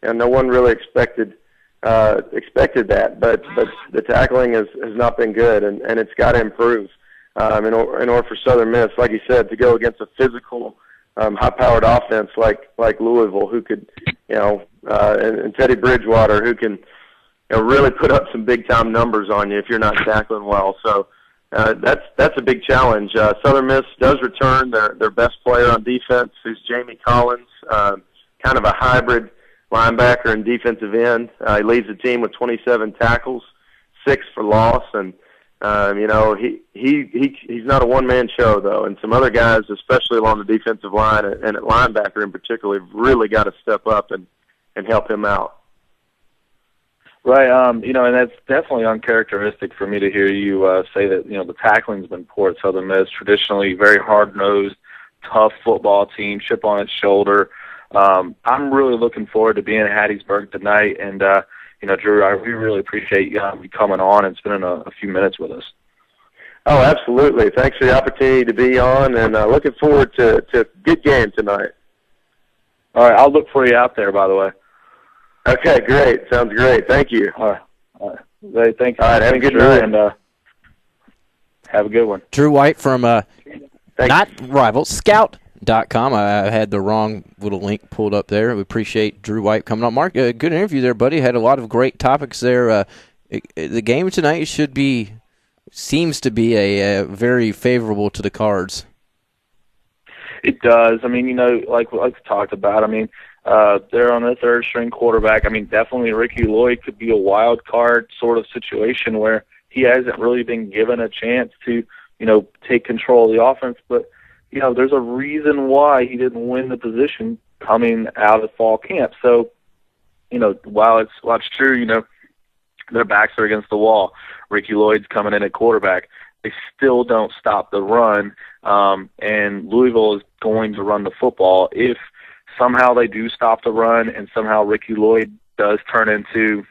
And no one really expected that, but the tackling has not been good, and it's got to improve in order for Southern Miss, like you said, to go against a physical, high-powered offense like Louisville, who could, and Teddy Bridgewater, who can really put up some big-time numbers on you if you're not tackling well. So that's a big challenge. Southern Miss does return their best player on defense, who's Jamie Collins, kind of a hybrid linebacker and defensive end. He leads the team with 27 tackles, 6 for loss, and he's not a one-man show though. And some other guys, especially along the defensive line and at linebacker in particular, have really got to step up and help him out. Right, and that's definitely uncharacteristic for me to hear you say that. The tackling's been poor at Southern Miss. Traditionally, very hard-nosed, tough football team, chip on its shoulder. I'm really looking forward to being at Hattiesburg tonight, and Drew, we really appreciate you coming on and spending a few minutes with us. Oh, absolutely! Thanks for the opportunity to be on, and looking forward to a good game tonight. All right, I'll look for you out there, by the way. Okay, great. Sounds great. Thank you. All right. Thank you. All right, have a good Drew, night. and have a good one. Drew White from not Rival, Scout.com. I had the wrong little link pulled up there. We appreciate Drew White coming on. Mark, good interview there, buddy. Had a lot of great topics there. The game tonight seems to be a very favorable to the Cards. It does. I mean, like we talked about, they're on their third-string quarterback. Definitely Ricky Lloyd could be a wild card sort of situation where he hasn't really been given a chance to, take control of the offense. But, there's a reason why he didn't win the position coming out of fall camp. So, while it's true, their backs are against the wall. Ricky Lloyd's coming in at quarterback. They still don't stop the run, and Louisville is going to run the football. If somehow they do stop the run and somehow Ricky Lloyd does turn into,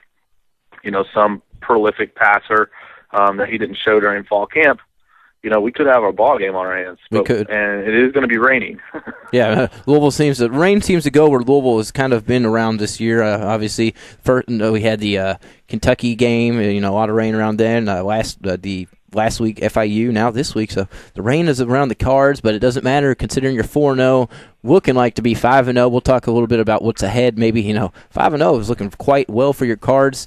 some prolific passer that he didn't show during fall camp, we could have a ball game on our hands. We could. And it is going to be raining. Yeah, rain seems to go where Louisville has kind of been around this year. Obviously, first we had the Kentucky game, a lot of rain around then. Last week, FIU, now this week. So the rain is around the Cards, but it doesn't matter considering you're 4-0, looking like to be 5-0. We'll talk a little bit about what's ahead. Maybe, 5-0 is looking quite well for your Cards.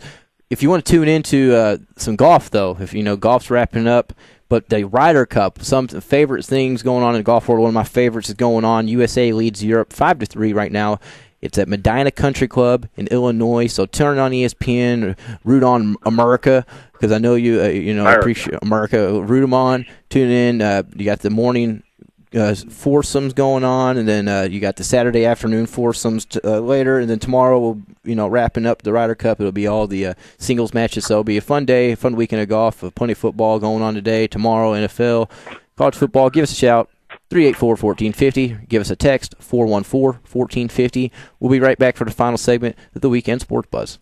If you want to tune into some golf, though, if golf's wrapping up, but the Ryder Cup, some favorite things going on in the golf world. One of my favorites is going on. USA leads Europe 5-3 right now. It's at Medina Country Club in Illinois. So turn on ESPN, root on America, because I know you appreciate America. Root them on. Tune in. You got the morning foursomes going on, and then you got the Saturday afternoon foursomes later, and then tomorrow we'll wrapping up the Ryder Cup. It'll be all the singles matches. So it'll be a fun day, a fun weekend of golf. Plenty of football going on today, tomorrow, NFL, college football. Give us a shout. 384-1450. Give us a text, 414-1450. We'll be right back for the final segment of the Weekend Sports Buzz.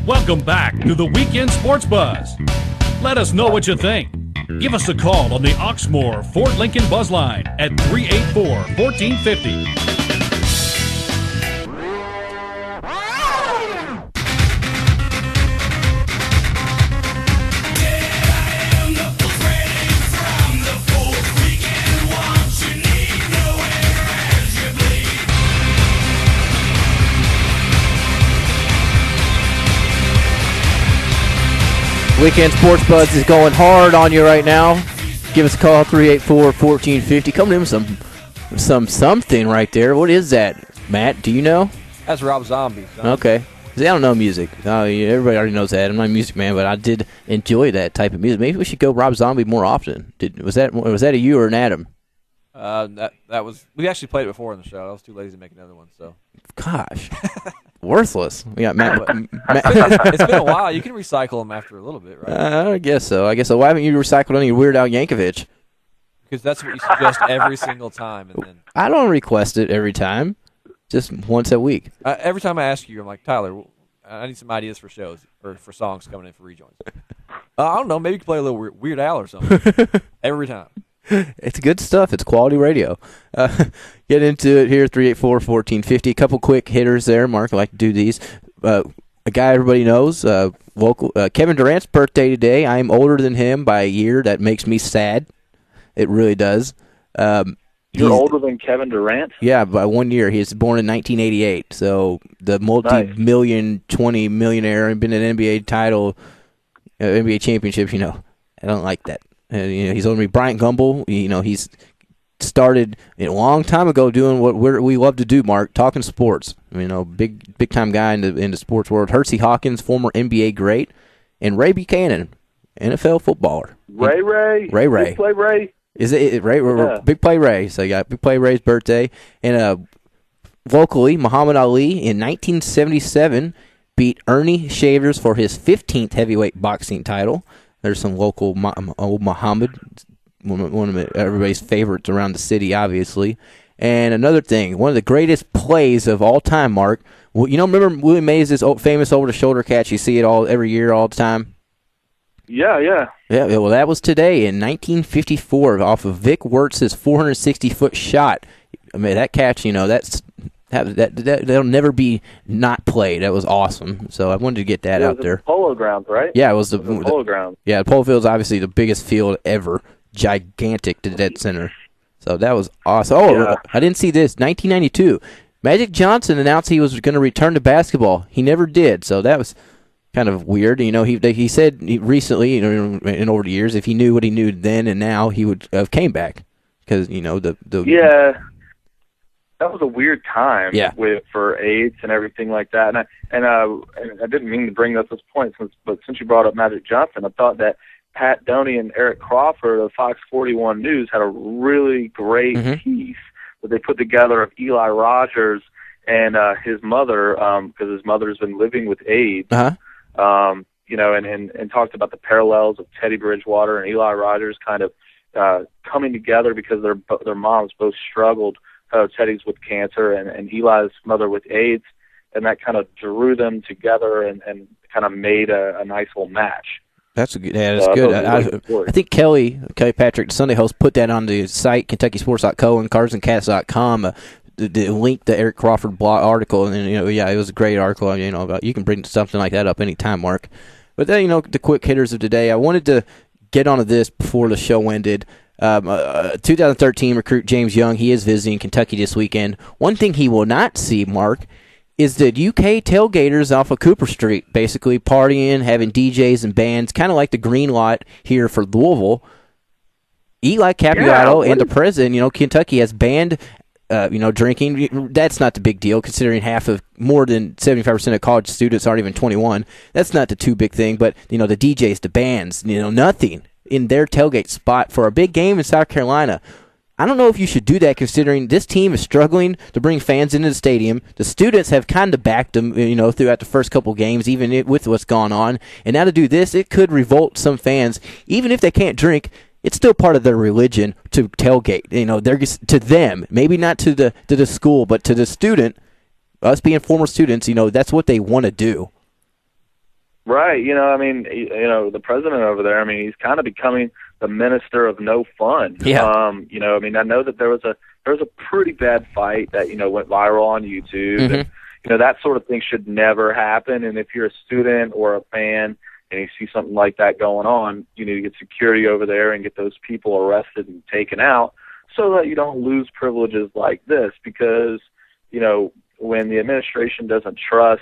Welcome back to the Weekend Sports Buzz. Let us know what you think. Give us a call on the Oxmoor Ford Lincoln Buzz Line at 384-1450. Weekend Sports Buzz is going hard on you right now. Give us a call, 384-1450. Come in with something right there. What is that, Matt? Do you know? That's Rob Zombie. Okay. See, I don't know music. Everybody already knows that. I'm not a music man, but I did enjoy that type of music. Maybe we should go Rob Zombie more often. Was that a you or an Adam? That was. We actually played it before in the show. I was too lazy to make another one. So. Gosh. Worthless. We got Matt. It's been a while. You can recycle them after a little bit, right? I guess so. Why haven't you recycled any Weird Al Yankovic? Because that's what you suggest every single time. And then I don't request it every time. Just once a week. Every time I ask you, I'm like, Tyler, I need some ideas for shows or for songs coming in for rejoins. I don't know. Maybe you can play a little Weird Al or something. Every time. It's good stuff. It's quality radio. Get into it here, 384-1450. A couple quick hitters there. Mark, I like to do these. A guy everybody knows, Kevin Durant's birthday today. I'm older than him by a year. That makes me sad. It really does. You're older than Kevin Durant? Yeah, by 1 year. He was born in 1988. So the multi-million, 20 millionaire, been an NBA title, NBA championship, I don't like that. He's older than me. Bryant Gumbel, he's started a long time ago doing what we love to do, Mark, talking sports. Big time guy in the sports world. Hersey Hawkins, former NBA great, and Ray Buchanan, NFL footballer. Ray. Big play Ray. Is it Ray? Yeah. Big play Ray. So you got Big play Ray's birthday, and locally, Muhammad Ali in 1977 beat Ernie Shavers for his 15th heavyweight boxing title. There's some local old Muhammad, one of everybody's favorites around the city, obviously. And another thing, one of the greatest plays of all time, Mark. Remember Willie Mays' famous over-the-shoulder catch? You see it every year, all the time? Yeah. Well, that was today in 1954 off of Vic Wirtz's 460-foot shot. That catch, that'll never be not played. That was awesome. So I wanted to get that out there. Polo Grounds, right? Yeah, it was the Polo Grounds. Yeah, the Polo Field's obviously the biggest field ever, gigantic to dead center. So that was awesome. I didn't see this. 1992, Magic Johnson announced he was going to return to basketball. He never did. So that was kind of weird. He said recently, in over the years, if he knew what he knew then and now, he would have came back because Yeah. That was a weird time for AIDS and everything like that. And I didn't mean to bring up this point, but since you brought up Magic Johnson, I thought that Pat Doney and Eric Crawford of Fox 41 News had a really great piece that they put together of Eli Rogers and his mother, because his mother's been living with AIDS. And talked about the parallels of Teddy Bridgewater and Eli Rogers kind of coming together because their moms both struggled. Teddy's with cancer and Eli's mother with AIDS, and that kind of drew them together and kind of made a nice little match. That's good. Yeah, that's good. I think Kelly Patrick, the Sunday host, put that on the site KentuckySports.co and CardsandCats.com. The link to Eric Crawford blog article, and it was a great article. About you can bring something like that up anytime, Mark. But then the quick hitters of today. I wanted to get onto this before the show ended. 2013 recruit James Young, he is visiting Kentucky this weekend. One thing he will not see, Mark, is the UK tailgaters off of Cooper Street, basically partying, having DJs and bands, kind of like the Green Lot here for Louisville. Eli Capuano and the president, Kentucky has banned, drinking. That's not the big deal, considering more than 75% of college students aren't even 21. That's not the too big thing, but, the DJs, the bands, nothing in their tailgate spot for a big game in South Carolina. I don't know if you should do that, considering this team is struggling to bring fans into the stadium. The students have kind of backed them, throughout the first couple games, even with what's gone on. And now to do this, it could revolt some fans. Even if they can't drink, it's still part of their religion to tailgate. They're just, to them, maybe not to the school, but to the student, us being former students, that's what they want to do. Right. The president over there, he's kind of becoming the minister of no fun. Yeah. I know that there was a pretty bad fight that, went viral on YouTube. Mm-hmm. And, that sort of thing should never happen. And if you're a student or a fan and you see something like that going on, you need to get security over there and get those people arrested and taken out so that you don't lose privileges like this. Because, when the administration doesn't trust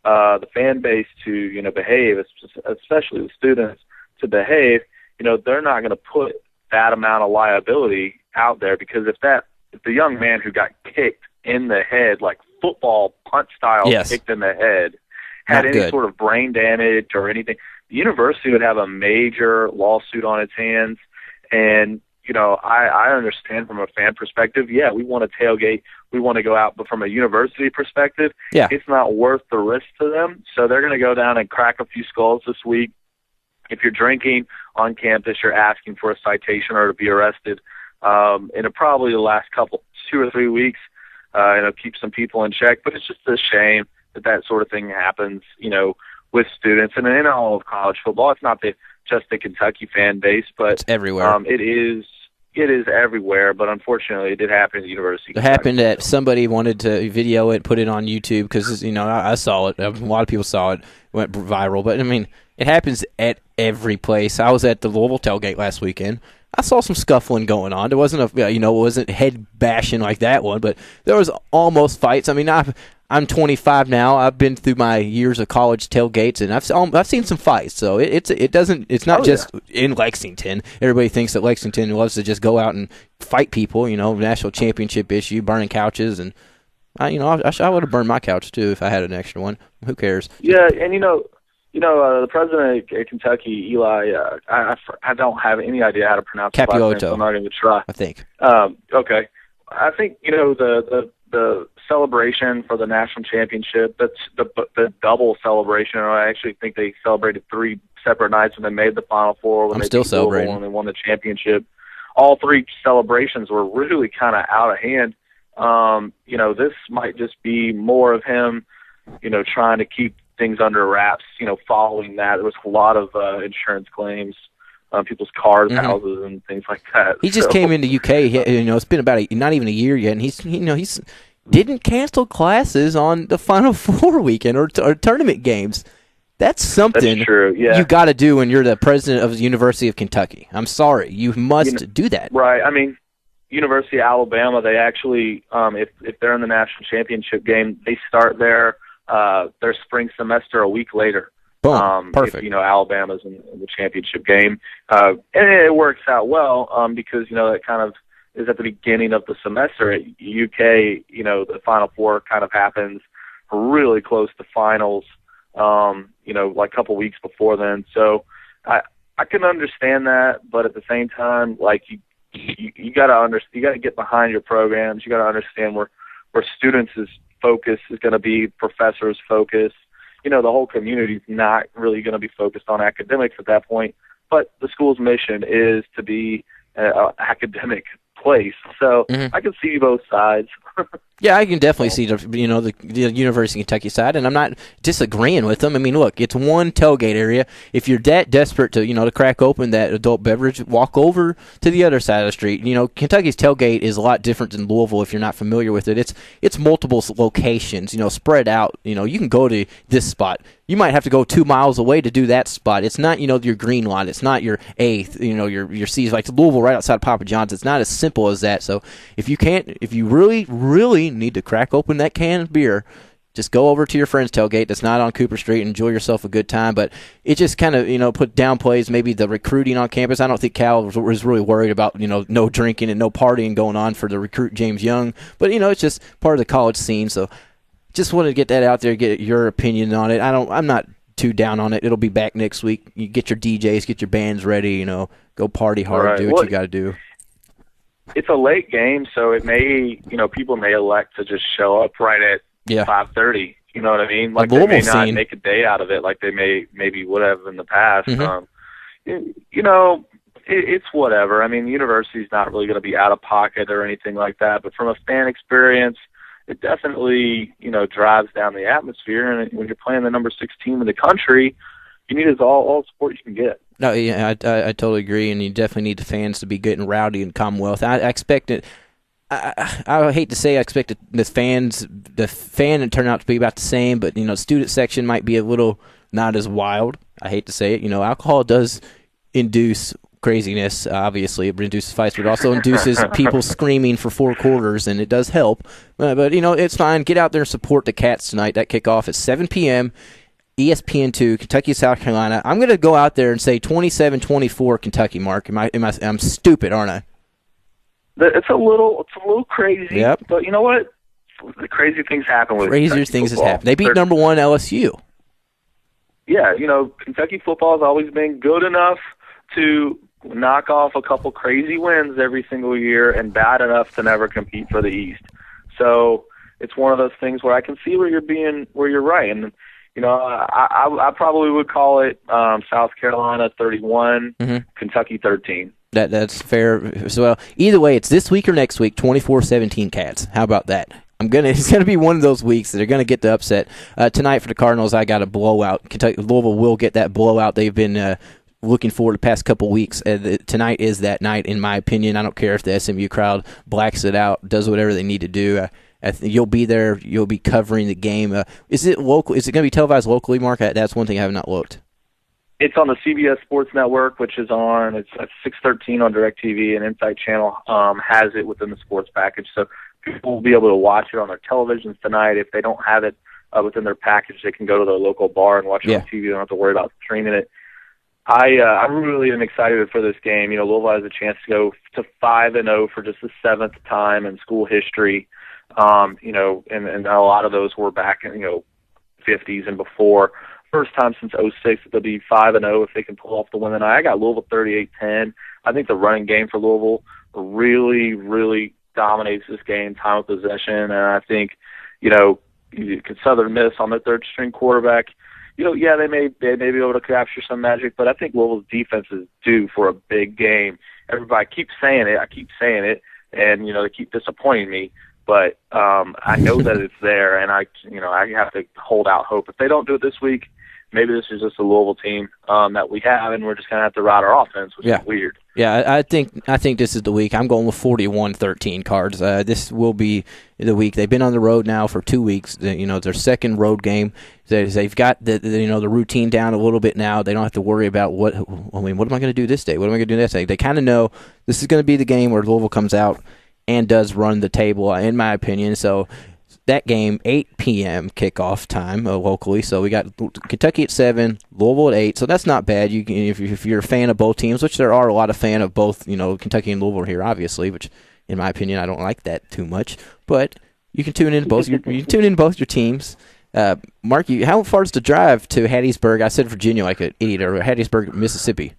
the fan base to, behave, especially the students to behave, they're not going to put that amount of liability out there, because if the young man who got kicked in the head, like football punch style, yes, kicked in the head, had any sort of brain damage or anything, the university would have a major lawsuit on its hands. And, I understand from a fan perspective, yeah, we want to tailgate, we want to go out, but from a university perspective, yeah, it's not worth the risk to them. So they're going to go down and crack a few skulls this week. If you're drinking on campus, you're asking for a citation or to be arrested. And probably the last 2 or 3 weeks, keep some people in check. But it's just a shame that sort of thing happens, with students. And in all of college football, it's not just the Kentucky fan base, but it's everywhere. It is everywhere, but unfortunately it did happen at the University. It happened that somebody wanted to video it, put it on YouTube, because, I saw it. A lot of people saw it, went viral. But, it happens at every place. I was at the Louisville tailgate last weekend. I saw some scuffling going on. There wasn't it wasn't head bashing like that one, but there was almost fights. I'm 25 now. I've been through my years of college tailgates, and I've seen some fights. So it's not just in Lexington. Everybody thinks that Lexington loves to just go out and fight people. National championship issue, burning couches, and I would have burned my couch too if I had an extra one. Who cares? Yeah, and the president of Kentucky, Eli, I don't have any idea how to pronounce his last name, so I'm not going to try. I think. Okay. I think, the celebration for the national championship, that's the double celebration. I actually think they celebrated 3 separate nights when they made the Final Four. When I'm they still beat Louisville, celebrating. when they won the championship. All 3 celebrations were really kind of out of hand. This might just be more of him, trying to keep things under wraps, following that. There was a lot of insurance claims on people's cars, houses, and things like that. He just came into UK. It's been about not even a year yet, and he's didn't cancel classes on the Final Four weekend or tournament games. That's something That's true, yeah. you got to do when you're the president of the University of Kentucky. I'm sorry, you must do that. Right. University of Alabama, they actually, if they're in the national championship game, they start their spring semester a week later. Boom. Perfect. If, Alabama's in the championship game. And it works out well because, it kind of is at the beginning of the semester. At UK, the Final Four kind of happens really close to finals, like a couple weeks before then. So I can understand that, but at the same time, like you got to get behind your programs. You got to understand where students' focus is going to be, professors' focus. The whole community is not really going to be focused on academics at that point, but the school's mission is to be an academic place. So I can see both sides. Yeah, I can definitely see the University of Kentucky side, and I'm not disagreeing with them. Look, it's one tailgate area. If you're that desperate to to crack open that adult beverage, walk over to the other side of the street. Kentucky's tailgate is a lot different than Louisville if you're not familiar with it. It's multiple locations, spread out. You can go to this spot. You might have to go 2 miles away to do that spot. It's not your green line. It's not your eighth. Your C's like Louisville right outside Papa John's. It's not as simple as that. So if you really need to crack open that can of beer, just go over to your friend's tailgate that's not on Cooper Street and enjoy yourself a good time. But it just kind of, downplays maybe the recruiting on campus. I don't think Cal was really worried about, no drinking and no partying going on for the recruit James Young. But, it's just part of the college scene. So just wanted to get that out there, get your opinion on it. I'm not too down on it. It'll be back next week. You get your DJs, get your bands ready, go party hard, right. Do what you got to do. It's a late game, so it may, people may elect to just show up right at 5:30. You know what I mean? Like they may not make a day out of it, like they maybe would have in the past. It's whatever. The university's not really going to be out of pocket or anything like that. But from a fan experience, it definitely, drives down the atmosphere. And when you're playing the number 6 team in the country, you need is all support you can get. No, yeah, I totally agree, and you definitely need the fans to be getting rowdy in Commonwealth. I expect it. I hate to say I expect the fan to turn out to be about the same, but student section might be a little not as wild. I hate to say it. Alcohol does induce craziness. Obviously, it reduces fights, but it also induces people screaming for 4 quarters, and it does help. But it's fine. Get out there and support the Cats tonight. That kickoff at 7 p.m. ESPN2, Kentucky, South Carolina. I'm going to go out there and say 27-24 Kentucky, Mark. I'm stupid, aren't I? It's a little crazy. Yep. But you know what? The crazy things happen with Crazier things has happened. They beat number 1 LSU. Yeah, Kentucky football has always been good enough to knock off a couple crazy wins every single year and bad enough to never compete for the East. So it's one of those things where I can see where you're right. And I probably would call it South Carolina 31, Kentucky 13. That's fair as well. Either way, it's this week or next week, 24-17 Cats. How about that? It's gonna be one of those weeks that they're gonna get the upset. Tonight for the Cardinals, I got a blowout. Louisville will get that blowout. They've been looking forward the past couple weeks. Tonight is that night, in my opinion. I don't care if the SMU crowd blacks it out, does whatever they need to do. You'll be there. You'll be covering the game. Is it local? Is it going to be televised locally, Mark? That's one thing I have not looked. It's on the CBS Sports Network, which is on. It's at 6:13 on DirecTV, and Insight Channel has it within the sports package. So people will be able to watch it on their televisions tonight. If they don't have it within their package, they can go to their local bar and watch it on TV. They don't have to worry about streaming it. I really am excited for this game. Louisville has a chance to go to 5-0 for just the 7th time in school history. And a lot of those were back in 50s and before. First time since 2006 that they'll be 5-0 if they can pull off the win tonight. I got Louisville 38-10. I think the running game for Louisville really, really dominates this game, time of possession, and I think Southern Miss on their third-string quarterback. They may be able to capture some magic, but I think Louisville's defense is due for a big game. Everybody keeps saying it. I keep saying it, and they keep disappointing me. But I know that it's there, and I have to hold out hope. If they don't do it this week, maybe this is just a Louisville team that we have, and we're just going to have to ride our offense, which is weird. Yeah, I think this is the week. I'm going with 41-13 Cards. This will be the week. They've been on the road now for 2 weeks. It's their second road game. They've got the routine down a little bit now. They don't have to worry about what am I going to do this day? What am I going to do next day? They kind of know this is going to be the game where Louisville comes out and does run the table, in my opinion. So that game, 8 p.m. kickoff time locally. So we got Kentucky at 7, Louisville at 8. So that's not bad. You can, if you're a fan of both teams, which there are a lot of fan of both, Kentucky and Louisville here, obviously. Which, in my opinion, I don't like that too much. But you can tune in both. You can tune in both your teams. Mark, how far is the drive to Hattiesburg? I said Virginia like an idiot, or Hattiesburg, Mississippi.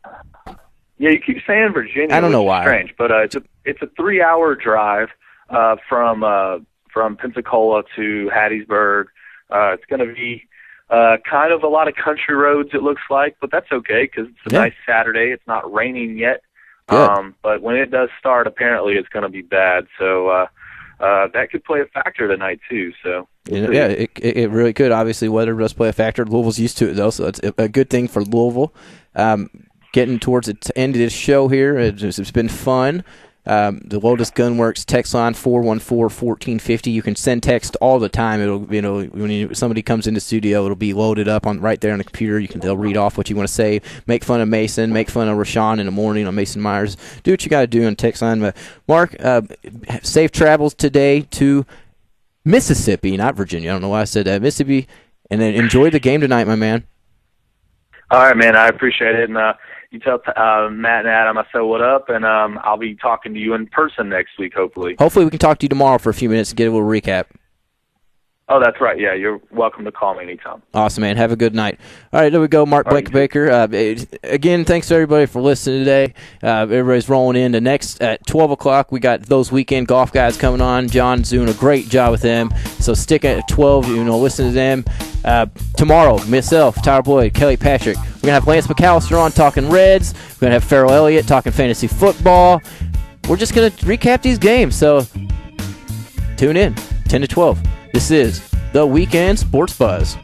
Yeah, you keep saying Virginia. I don't know why. Strange, but it's a 3-hour drive from Pensacola to Hattiesburg. It's going to be kind of a lot of country roads, it looks like, but that's okay because it's a nice Saturday. It's not raining yet, but when it does start, apparently it's going to be bad. So that could play a factor tonight too. So it really could. Obviously, weather does play a factor. Louisville's used to it though, so it's a good thing for Louisville. Getting towards the end of this show here, it's been fun. The Lotus Gunworks text line 414-1450. You can send text all the time. It'll when somebody comes in the studio, it'll be loaded up right there on the computer. They'll read off what you want to say. Make fun of Mason. Make fun of Rashawn in the morning on Mason Myers. Do what you got to do on text line. But Mark, safe travels today to Mississippi, not Virginia. I don't know why I said that. Mississippi, and then enjoy the game tonight, my man. All right, man. I appreciate it, and you tell Matt and Adam I said what up, and I'll be talking to you in person next week, hopefully. Hopefully we can talk to you tomorrow for a few minutes and get a little recap. Oh, that's right. Yeah, you're welcome to call me anytime. Awesome, man. Have a good night. All right, there we go. Mark Blake Baker. Again, thanks to everybody for listening today. Everybody's rolling in. The next at 12 o'clock, we got those weekend golf guys coming on. John's doing a great job with them. So stick at 12, listen to them. Tomorrow, myself, Tyler Boyd, Kelly Patrick. We're going to have Lance McAllister on talking Reds. We're going to have Farrell Elliott talking fantasy football. We're just going to recap these games. So tune in, 10 to 12. This is the Weekend Sports Buzz.